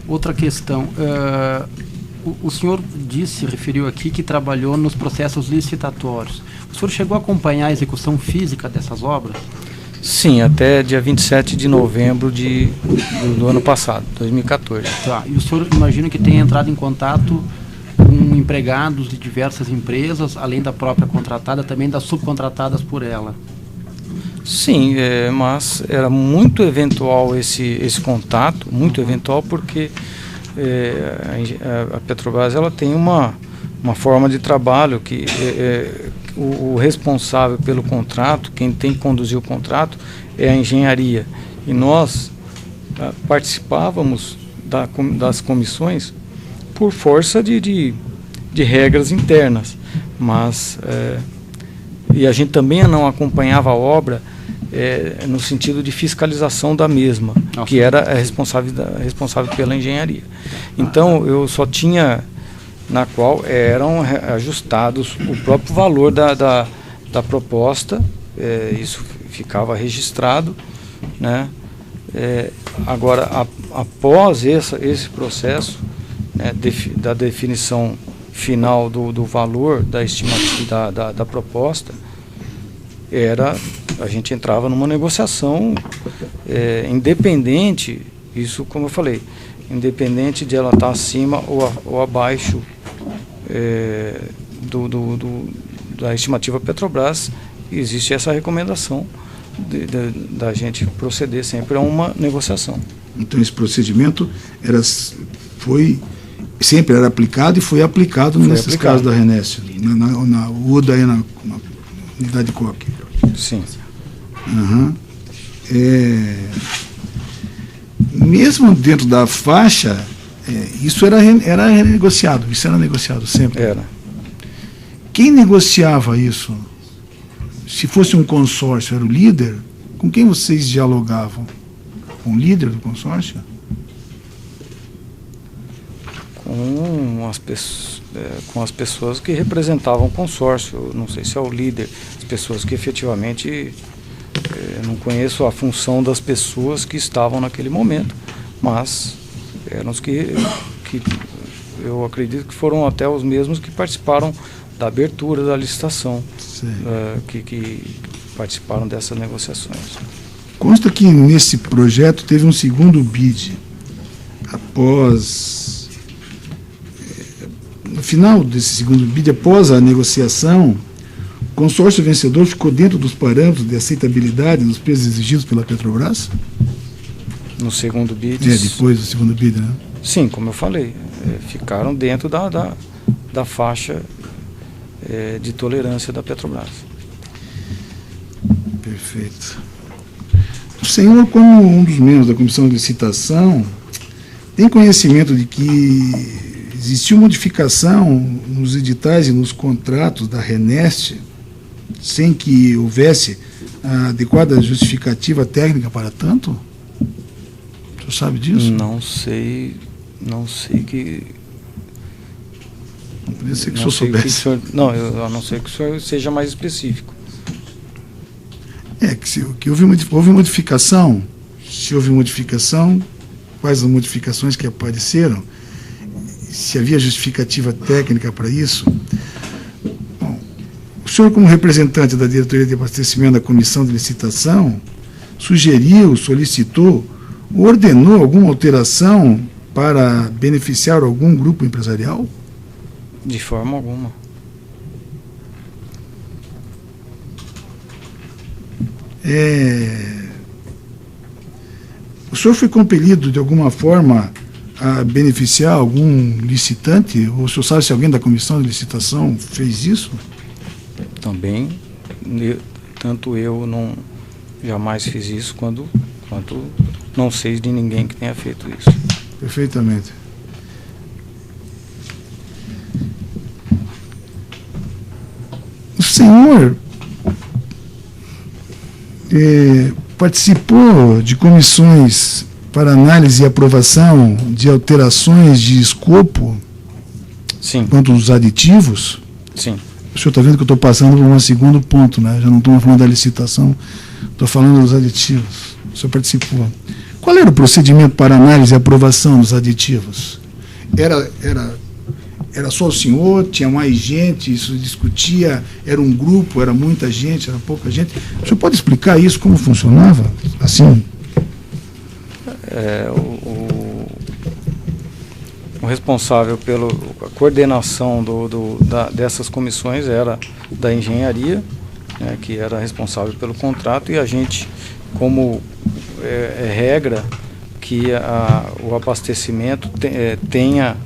Outra questão. O senhor referiu aqui que trabalhou nos processos licitatórios. O senhor chegou a acompanhar a execução física dessas obras? Sim, até dia 27 de novembro do ano passado, 2014. Tá. E o senhor imagina que tenha entrado em contato com empregados de diversas empresas, além da própria contratada, também das subcontratadas por ela? Sim, mas era muito eventual esse contato, muito eventual, porque a Petrobras ela tem uma forma de trabalho que o responsável pelo contrato, quem tem que conduzir o contrato, é a engenharia. E nós participávamos das comissões por força de regras internas, mas e a gente também não acompanhava a obra no sentido de fiscalização da mesma, que era responsável pela engenharia. Então eu só tinha, na qual eram ajustados o próprio valor da proposta, isso ficava registrado, né? Agora, após esse processo, né, da definição final do valor da estimativa da proposta, a gente entrava numa negociação independente, isso como eu falei, independente de ela estar acima ou abaixo da estimativa Petrobras, existe essa recomendação da gente proceder sempre a uma negociação. Então esse procedimento foi sempre era aplicado e foi aplicado nesses casos da RNEST, na UDA e na unidade COC. Sim. Uhum. Mesmo dentro da faixa, isso era negociado, sempre. Era. Quem negociava isso? Se fosse um consórcio, era o líder? Com quem vocês dialogavam? Com o líder do consórcio? Com as pessoas que representavam o consórcio. Não sei se é o líder, as pessoas que efetivamente, não conheço a função das pessoas que estavam naquele momento, mas eram os que eu acredito que foram até os mesmos que participaram da abertura da licitação, que participaram dessas negociações. Consta que nesse projeto teve um segundo bid. No final desse segundo bid, após a negociação, o consórcio vencedor ficou dentro dos parâmetros de aceitabilidade dos preços exigidos pela Petrobras? No segundo bid? Depois do segundo bid, né? Sim, como eu falei, ficaram dentro da faixa de tolerância da Petrobras. Perfeito. O senhor, como um dos membros da comissão de licitação, tem conhecimento de que existiu modificação nos editais e nos contratos da RNEST sem que houvesse a adequada justificativa técnica para tanto? O senhor sabe disso? Não sei que... Não podia ser que o senhor soubesse. A não ser que o senhor seja mais específico. Que houve modificação. Se houve modificação, quais as modificações que apareceram? Se havia justificativa técnica para isso? Bom, o senhor, como representante da diretoria de abastecimento da comissão de licitação, sugeriu, solicitou, ordenou alguma alteração para beneficiar algum grupo empresarial? De forma alguma. O senhor foi compelido, de alguma forma, a beneficiar algum licitante? Ou o senhor sabe se alguém da comissão de licitação fez isso? Também, tanto eu jamais fiz isso, quanto não sei de ninguém que tenha feito isso. Perfeitamente. O senhor participou de comissões para análise e aprovação de alterações de escopo? Sim. Quanto aos aditivos? Sim. O senhor está vendo que eu estou passando por um segundo ponto, né? Já não estou falando da licitação, estou falando dos aditivos. O senhor participou. Qual era o procedimento para análise e aprovação dos aditivos? era só o senhor, tinha mais gente, isso discutia, era um grupo, era muita gente, era pouca gente. O senhor pode explicar isso, como funcionava? Assim? O responsável pela coordenação dessas comissões era da engenharia, né, que era responsável pelo contrato, e a gente, como regra, que o abastecimento tenha,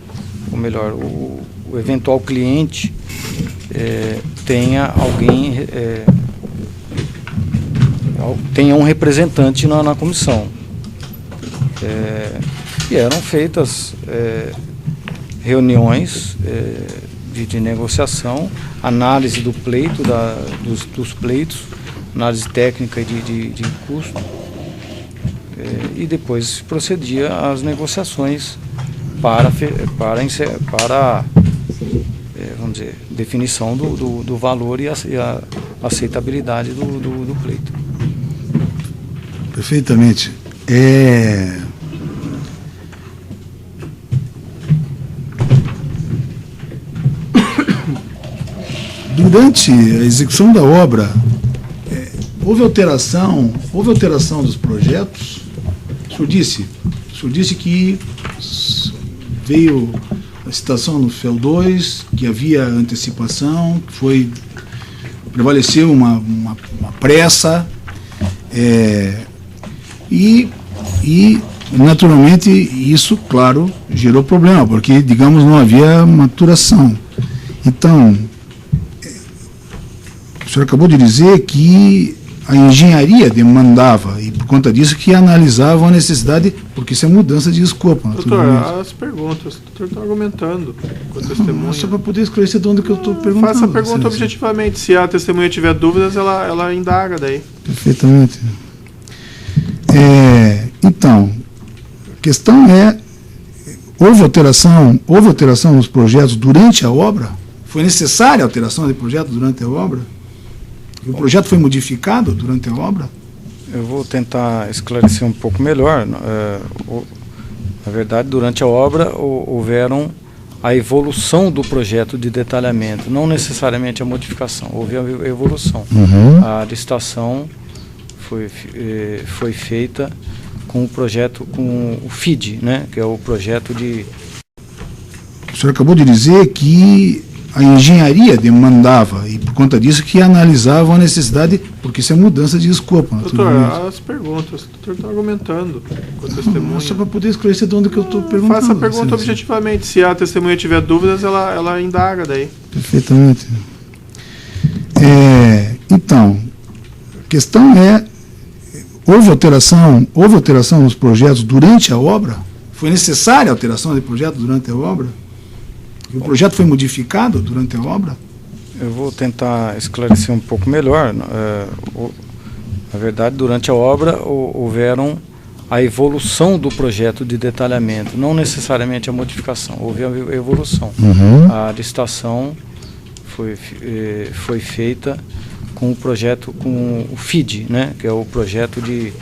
ou melhor, o eventual cliente tenha alguém, tenha um representante na comissão. E eram feitas reuniões de negociação, análise do pleito, dos pleitos, análise técnica de custo, e depois se procedia às negociações para vamos dizer, definição do valor e a aceitabilidade do pleito. Perfeitamente. Durante a execução da obra, houve alteração dos projetos. O senhor disse que veio a citação no FEL 2, que havia antecipação, prevaleceu uma pressa, e naturalmente isso, claro, gerou problema, porque, digamos, não havia maturação. Então, o senhor acabou de dizer que a engenharia demandava, e por conta disso que analisavam a necessidade, porque isso é mudança de escopo. Doutor, as perguntas, o doutor está argumentando com a testemunha. Só para poder esclarecer de onde que eu estou perguntando. Faça a pergunta objetivamente. Se a testemunha tiver dúvidas, ela indaga daí. Perfeitamente. Então, a questão houve alteração nos projetos durante a obra? Foi necessária a alteração de projeto durante a obra? O projeto foi modificado durante a obra? Eu vou tentar esclarecer um pouco melhor. Na verdade, durante a obra houveram a evolução do projeto de detalhamento, não necessariamente a modificação, houve a evolução. Uhum. A licitação foi feita com o projeto, com o FID, né, que é o projeto de... O senhor acabou de dizer que a engenharia demandava, e por conta disso que analisavam a necessidade, porque isso é mudança de escopo. Doutor, as perguntas, o doutor está argumentando com a testemunha. Só para poder esclarecer de onde que eu estou perguntando. Faça a pergunta objetivamente. Se a testemunha tiver dúvidas, ela indaga daí. Perfeitamente. Então, a questão houve alteração nos projetos durante a obra? Foi necessária a alteração de projeto durante a obra? O projeto foi modificado durante a obra? Eu vou tentar esclarecer um pouco melhor. Na verdade, durante a obra houveram a evolução do projeto de detalhamento, não necessariamente a modificação, houve a evolução. Uhum. A licitação foi feita com o projeto, com o FID, né, que é o projeto de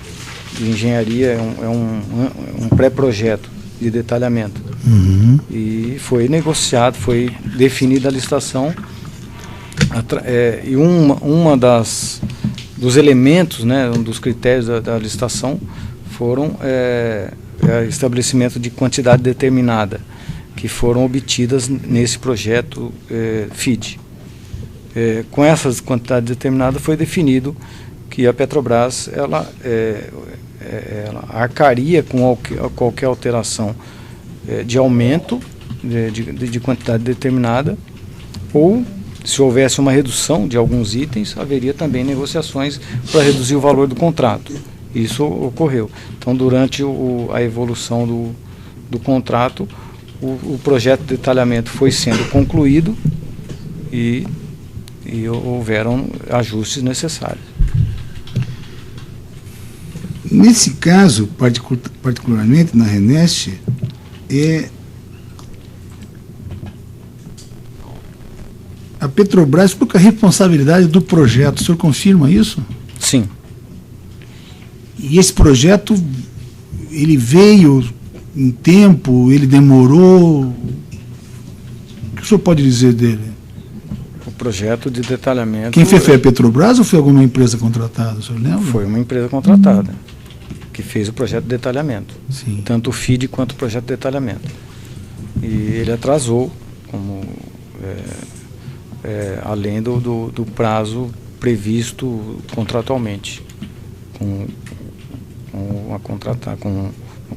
engenharia, um pré-projeto de detalhamento. Uhum. E foi negociado, foi definida a licitação, e dos elementos, né, um dos critérios da licitação foram estabelecimento de quantidade determinada, que foram obtidas nesse projeto FID. Com essas quantidades determinadas foi definido que a Petrobras ela arcaria com qualquer alteração de aumento de quantidade determinada, ou se houvesse uma redução de alguns itens, haveria também negociações para reduzir o valor do contrato. Isso ocorreu. Então, durante a evolução do contrato, o projeto de detalhamento foi sendo concluído e houveram ajustes necessários. Nesse caso, particularmente na RENEST, a Petrobras ficou com a responsabilidade do projeto. O senhor confirma isso? Sim. E esse projeto, ele veio em tempo, ele demorou? que o senhor pode dizer dele? O projeto de detalhamento... Quem fez foi a Petrobras ou foi alguma empresa contratada, o senhor lembra? Foi uma empresa contratada que fez o projeto de detalhamento. Sim. Tanto o FID quanto o projeto de detalhamento. E ele atrasou, como além do prazo previsto contratualmente, no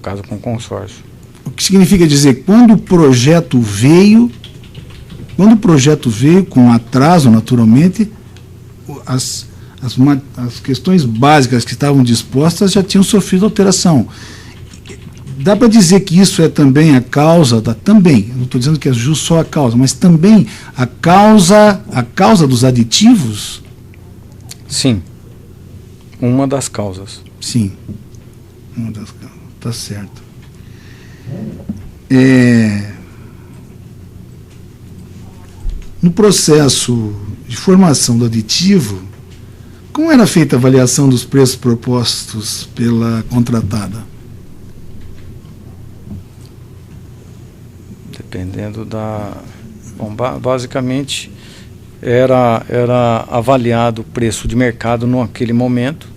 caso com o consórcio. O que significa dizer, quando o projeto veio com atraso, naturalmente, as questões básicas que estavam dispostas já tinham sofrido alteração. Dá para dizer que isso é também a causa também, eu não estou dizendo que é justo só a causa, mas também a causa dos aditivos? Sim. Uma das causas. Sim. Uma das causas. Tá certo. No processo de formação do aditivo, como era feita a avaliação dos preços propostos pela contratada? Dependendo da... Bom, basicamente, era avaliado o preço de mercado naquele momento,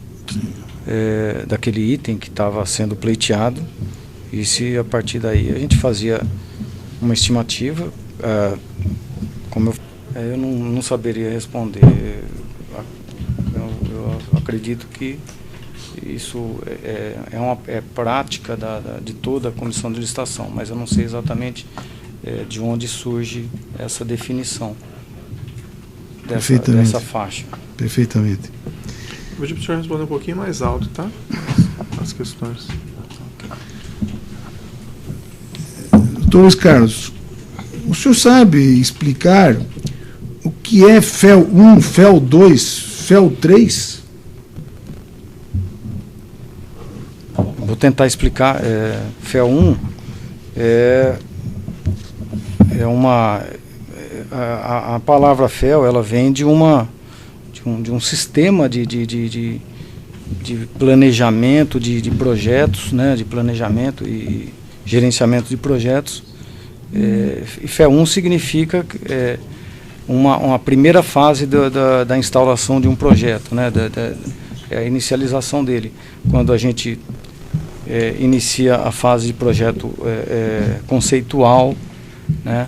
daquele item que estava sendo pleiteado, e se a partir daí a gente fazia uma estimativa, como eu não saberia responder. Eu acredito que isso é prática de toda a comissão de licitação, mas eu não sei exatamente de onde surge essa definição dessa faixa. Perfeitamente. Vou pedir para o senhor responder um pouquinho mais alto, tá? As questões. Doutor Luiz Carlos, o senhor sabe explicar o que é FEL 1, FEL 2, FEL 3? Vou tentar explicar. FEL 1 a palavra FEL, ela vem de um sistema de planejamento de projetos, né, de planejamento e gerenciamento de projetos. E FEL 1 significa uma primeira fase da instalação de um projeto, né, a inicialização dele. Quando a gente inicia a fase de projeto conceitual, né,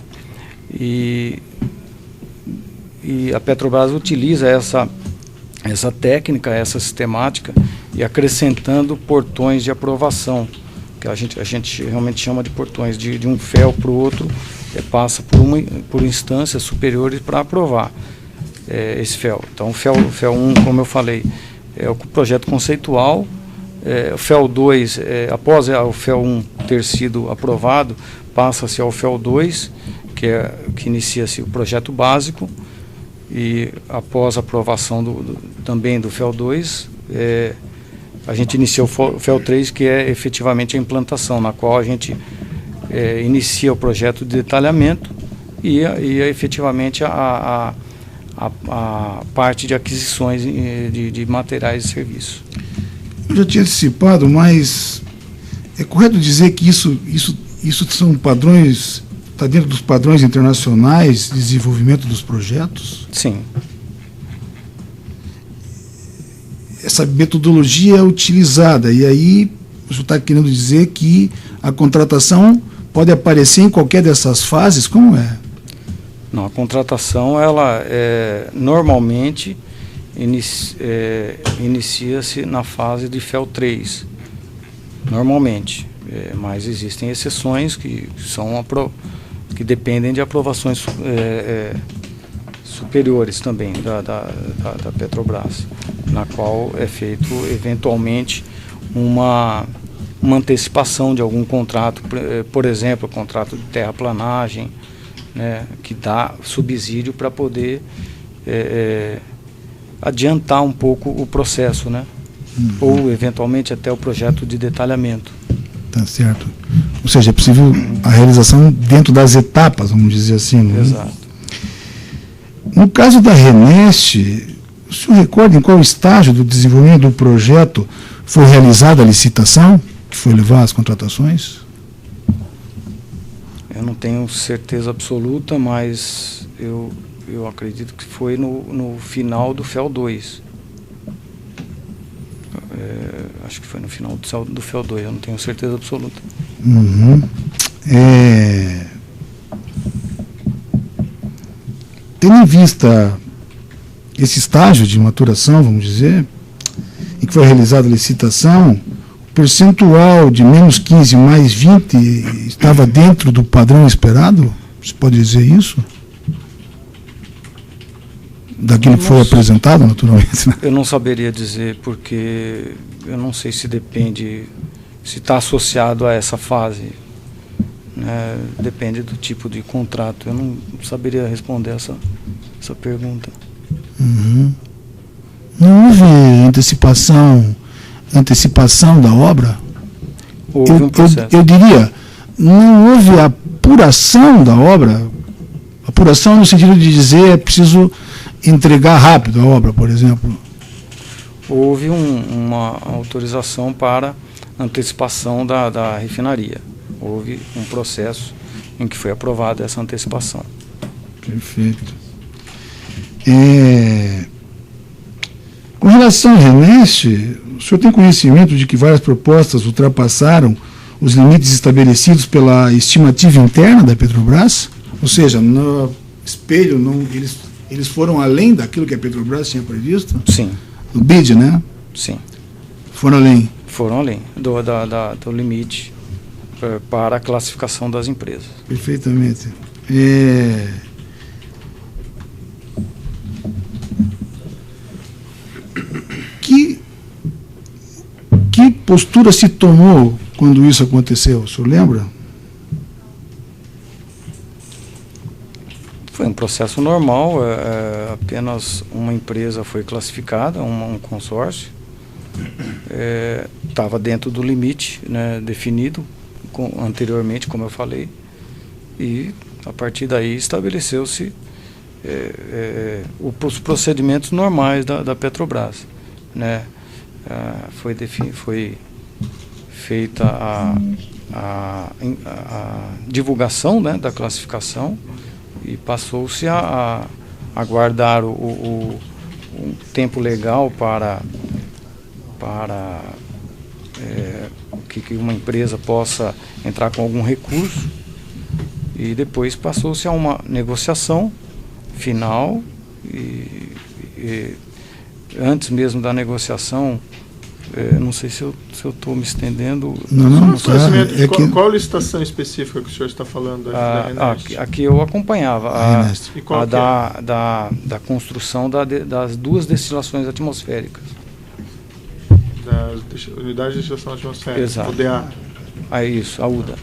e a Petrobras utiliza essa técnica, essa sistemática, e acrescentando portões de aprovação, que a gente realmente chama de portões, de um FEL para o outro, passa por instâncias superiores para aprovar esse FEL. Então, o FEL 1, como eu falei, é o projeto conceitual. O FEL 2, após o FEL 1 ter sido aprovado, passa-se ao FEL 2, que inicia-se o projeto básico, e após a aprovação também do FEL 2, a gente inicia o FEL 3, que é efetivamente a implantação, na qual a gente inicia o projeto de detalhamento e efetivamente a parte de aquisições de materiais e serviços. Eu já tinha antecipado, mas é correto dizer que isso são padrões, está dentro dos padrões internacionais de desenvolvimento dos projetos? Sim. Essa metodologia é utilizada, e aí o senhor está querendo dizer que a contratação pode aparecer em qualquer dessas fases? Como é? Não, a contratação, ela normalmente inicia-se na fase de FEL 3, normalmente, mas existem exceções que dependem de aprovações superiores também da Petrobras, na qual é feito eventualmente uma antecipação de algum contrato, por exemplo, contrato de terraplanagem, né, que dá subsídio para poder adiantar um pouco o processo, né? Ou eventualmente até o projeto de detalhamento. Tá certo. Ou seja, é possível a realização dentro das etapas, vamos dizer assim. Né? Exato. No caso da RENEST, o senhor recorda em qual estágio do desenvolvimento do projeto foi realizada a licitação, que foi levar às contratações? Eu não tenho certeza absoluta, mas eu acredito que foi no final do FEL 2. Acho que foi no final do FEL 2, eu não tenho certeza absoluta. Uhum. Tendo em vista esse estágio de maturação, vamos dizer, em que foi realizada a licitação, o percentual de menos 15 mais 20 estava dentro do padrão esperado? Você pode dizer isso? Daquilo que foi apresentado, naturalmente, né? Eu não saberia dizer, porque eu não sei se depende, se está associado a essa fase, né? Depende do tipo de contrato. Eu não saberia responder essa pergunta. Uhum. Não houve antecipação da obra? Houve um processo. Eu diria, não houve apuração da obra? Apuração no sentido de dizer é preciso entregar rápido a obra, por exemplo. Houve uma autorização para antecipação da refinaria. Houve um processo em que foi aprovada essa antecipação. Perfeito. Com relação ao RENEST, o senhor tem conhecimento de que várias propostas ultrapassaram os limites estabelecidos pela estimativa interna da Petrobras? Ou seja, no espelho, eles foram além daquilo que a Petrobras tinha previsto? Sim. No BID, né? Sim. Foram além? Foram além do limite para a classificação das empresas. Perfeitamente. Que postura se tomou quando isso aconteceu? O senhor lembra? Foi um processo normal, apenas uma empresa foi classificada, um consórcio, estava dentro do limite, né, definido anteriormente, como eu falei, e a partir daí estabeleceu-se os procedimentos normais da Petrobras, né? Foi feita a divulgação, né, da classificação, e passou-se a aguardar um tempo legal para que uma empresa possa entrar com algum recurso, e depois passou-se a uma negociação final, e antes mesmo da negociação, não sei se eu estou me estendendo. Não, qual licitação específica que o senhor está falando? Aqui eu acompanhava da construção das duas destilações atmosféricas. Da unidade de destilação atmosférica. Exato. UDA. Isso, a UDA.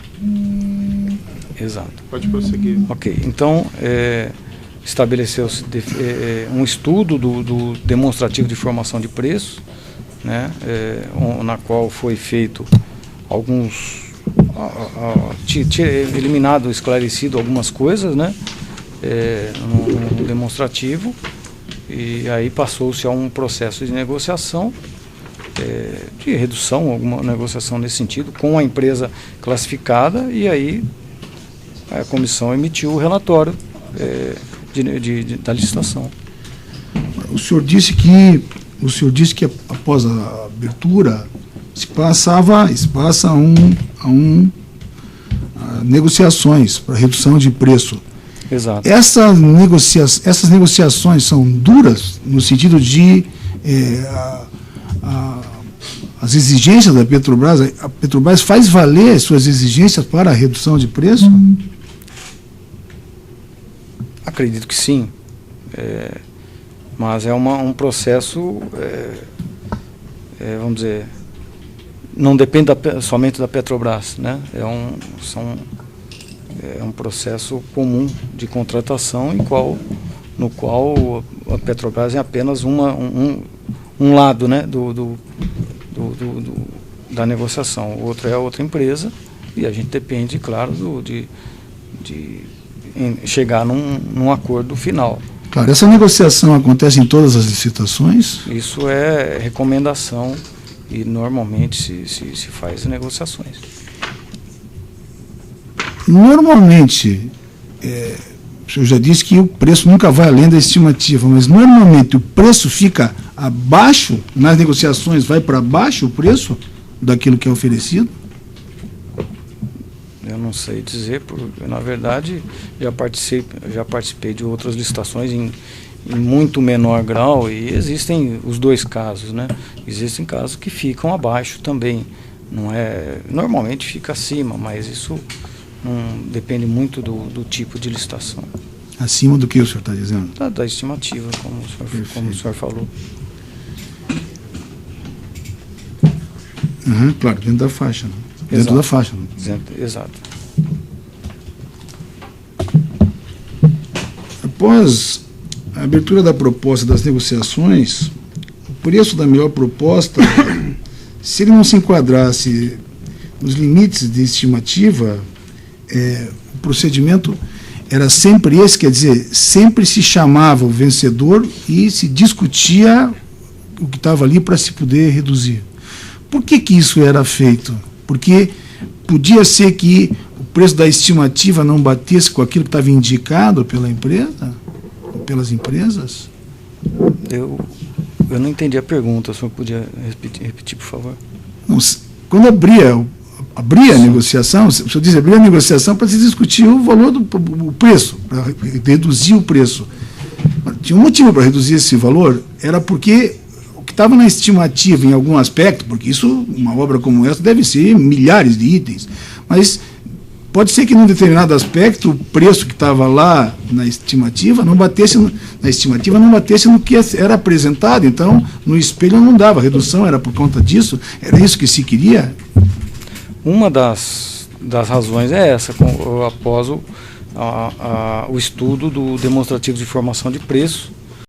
Exato. Pode prosseguir. Ok, então estabeleceu-se um estudo do demonstrativo de formação de preço, né, na qual foi feito eliminado, esclarecido algumas coisas, né, no demonstrativo, e aí passou-se a um processo de negociação, de redução, alguma negociação nesse sentido, com a empresa classificada, e aí a comissão emitiu o relatório da licitação. O senhor disse que após a abertura se passa a negociações para redução de preço. Exato. Essas negociações são duras no sentido de as exigências da Petrobras. A Petrobras faz valer suas exigências para a redução de preço? Acredito que sim, mas é um processo, vamos dizer, não depende somente da Petrobras, né? É um processo comum de contratação no qual a Petrobras é apenas um lado, né, da negociação. O outro é a outra empresa, e a gente depende, claro, de chegar num acordo final. Claro, essa negociação acontece em todas as licitações? Isso é recomendação, e normalmente se faz negociações. normalmente, o senhor já disse que o preço nunca vai além da estimativa, mas normalmente o preço fica abaixo, nas negociações vai para baixo o preço daquilo que é oferecido? Eu não sei dizer, porque na verdade já participei de outras licitações em muito menor grau, e existem os dois casos, né? Existem casos que ficam abaixo também, não é, normalmente fica acima, mas isso não depende muito do tipo de licitação. Acima do que o senhor está dizendo? Da estimativa, como o senhor falou. Claro, dentro da faixa. Né? Dentro Exato. da faixa. Né? Exato. Após a abertura da proposta das negociações, o preço da melhor proposta, se ele não se enquadrasse nos limites de estimativa, o procedimento era sempre esse, quer dizer, sempre se chamava o vencedor e se discutia o que estava ali para se poder reduzir. Por que isso era feito? Porque podia ser que o preço da estimativa não batesse com aquilo que estava indicado pela empresa, pelas empresas? Eu não entendi a pergunta, o senhor podia repetir, por favor? Não, quando abria a negociação, o senhor diz abrir a negociação para se discutir o valor do preço, para reduzir o preço. Tinha um motivo para reduzir esse valor, era porque o que estava na estimativa em algum aspecto, porque isso, uma obra como essa, deve ser milhares de itens, mas pode ser que num determinado aspecto o preço que estava lá na estimativa não batesse no que era apresentado, então no espelho não dava, a redução era por conta disso, era isso que se queria? Uma das razões é essa, após o estudo do demonstrativo de formação de preço,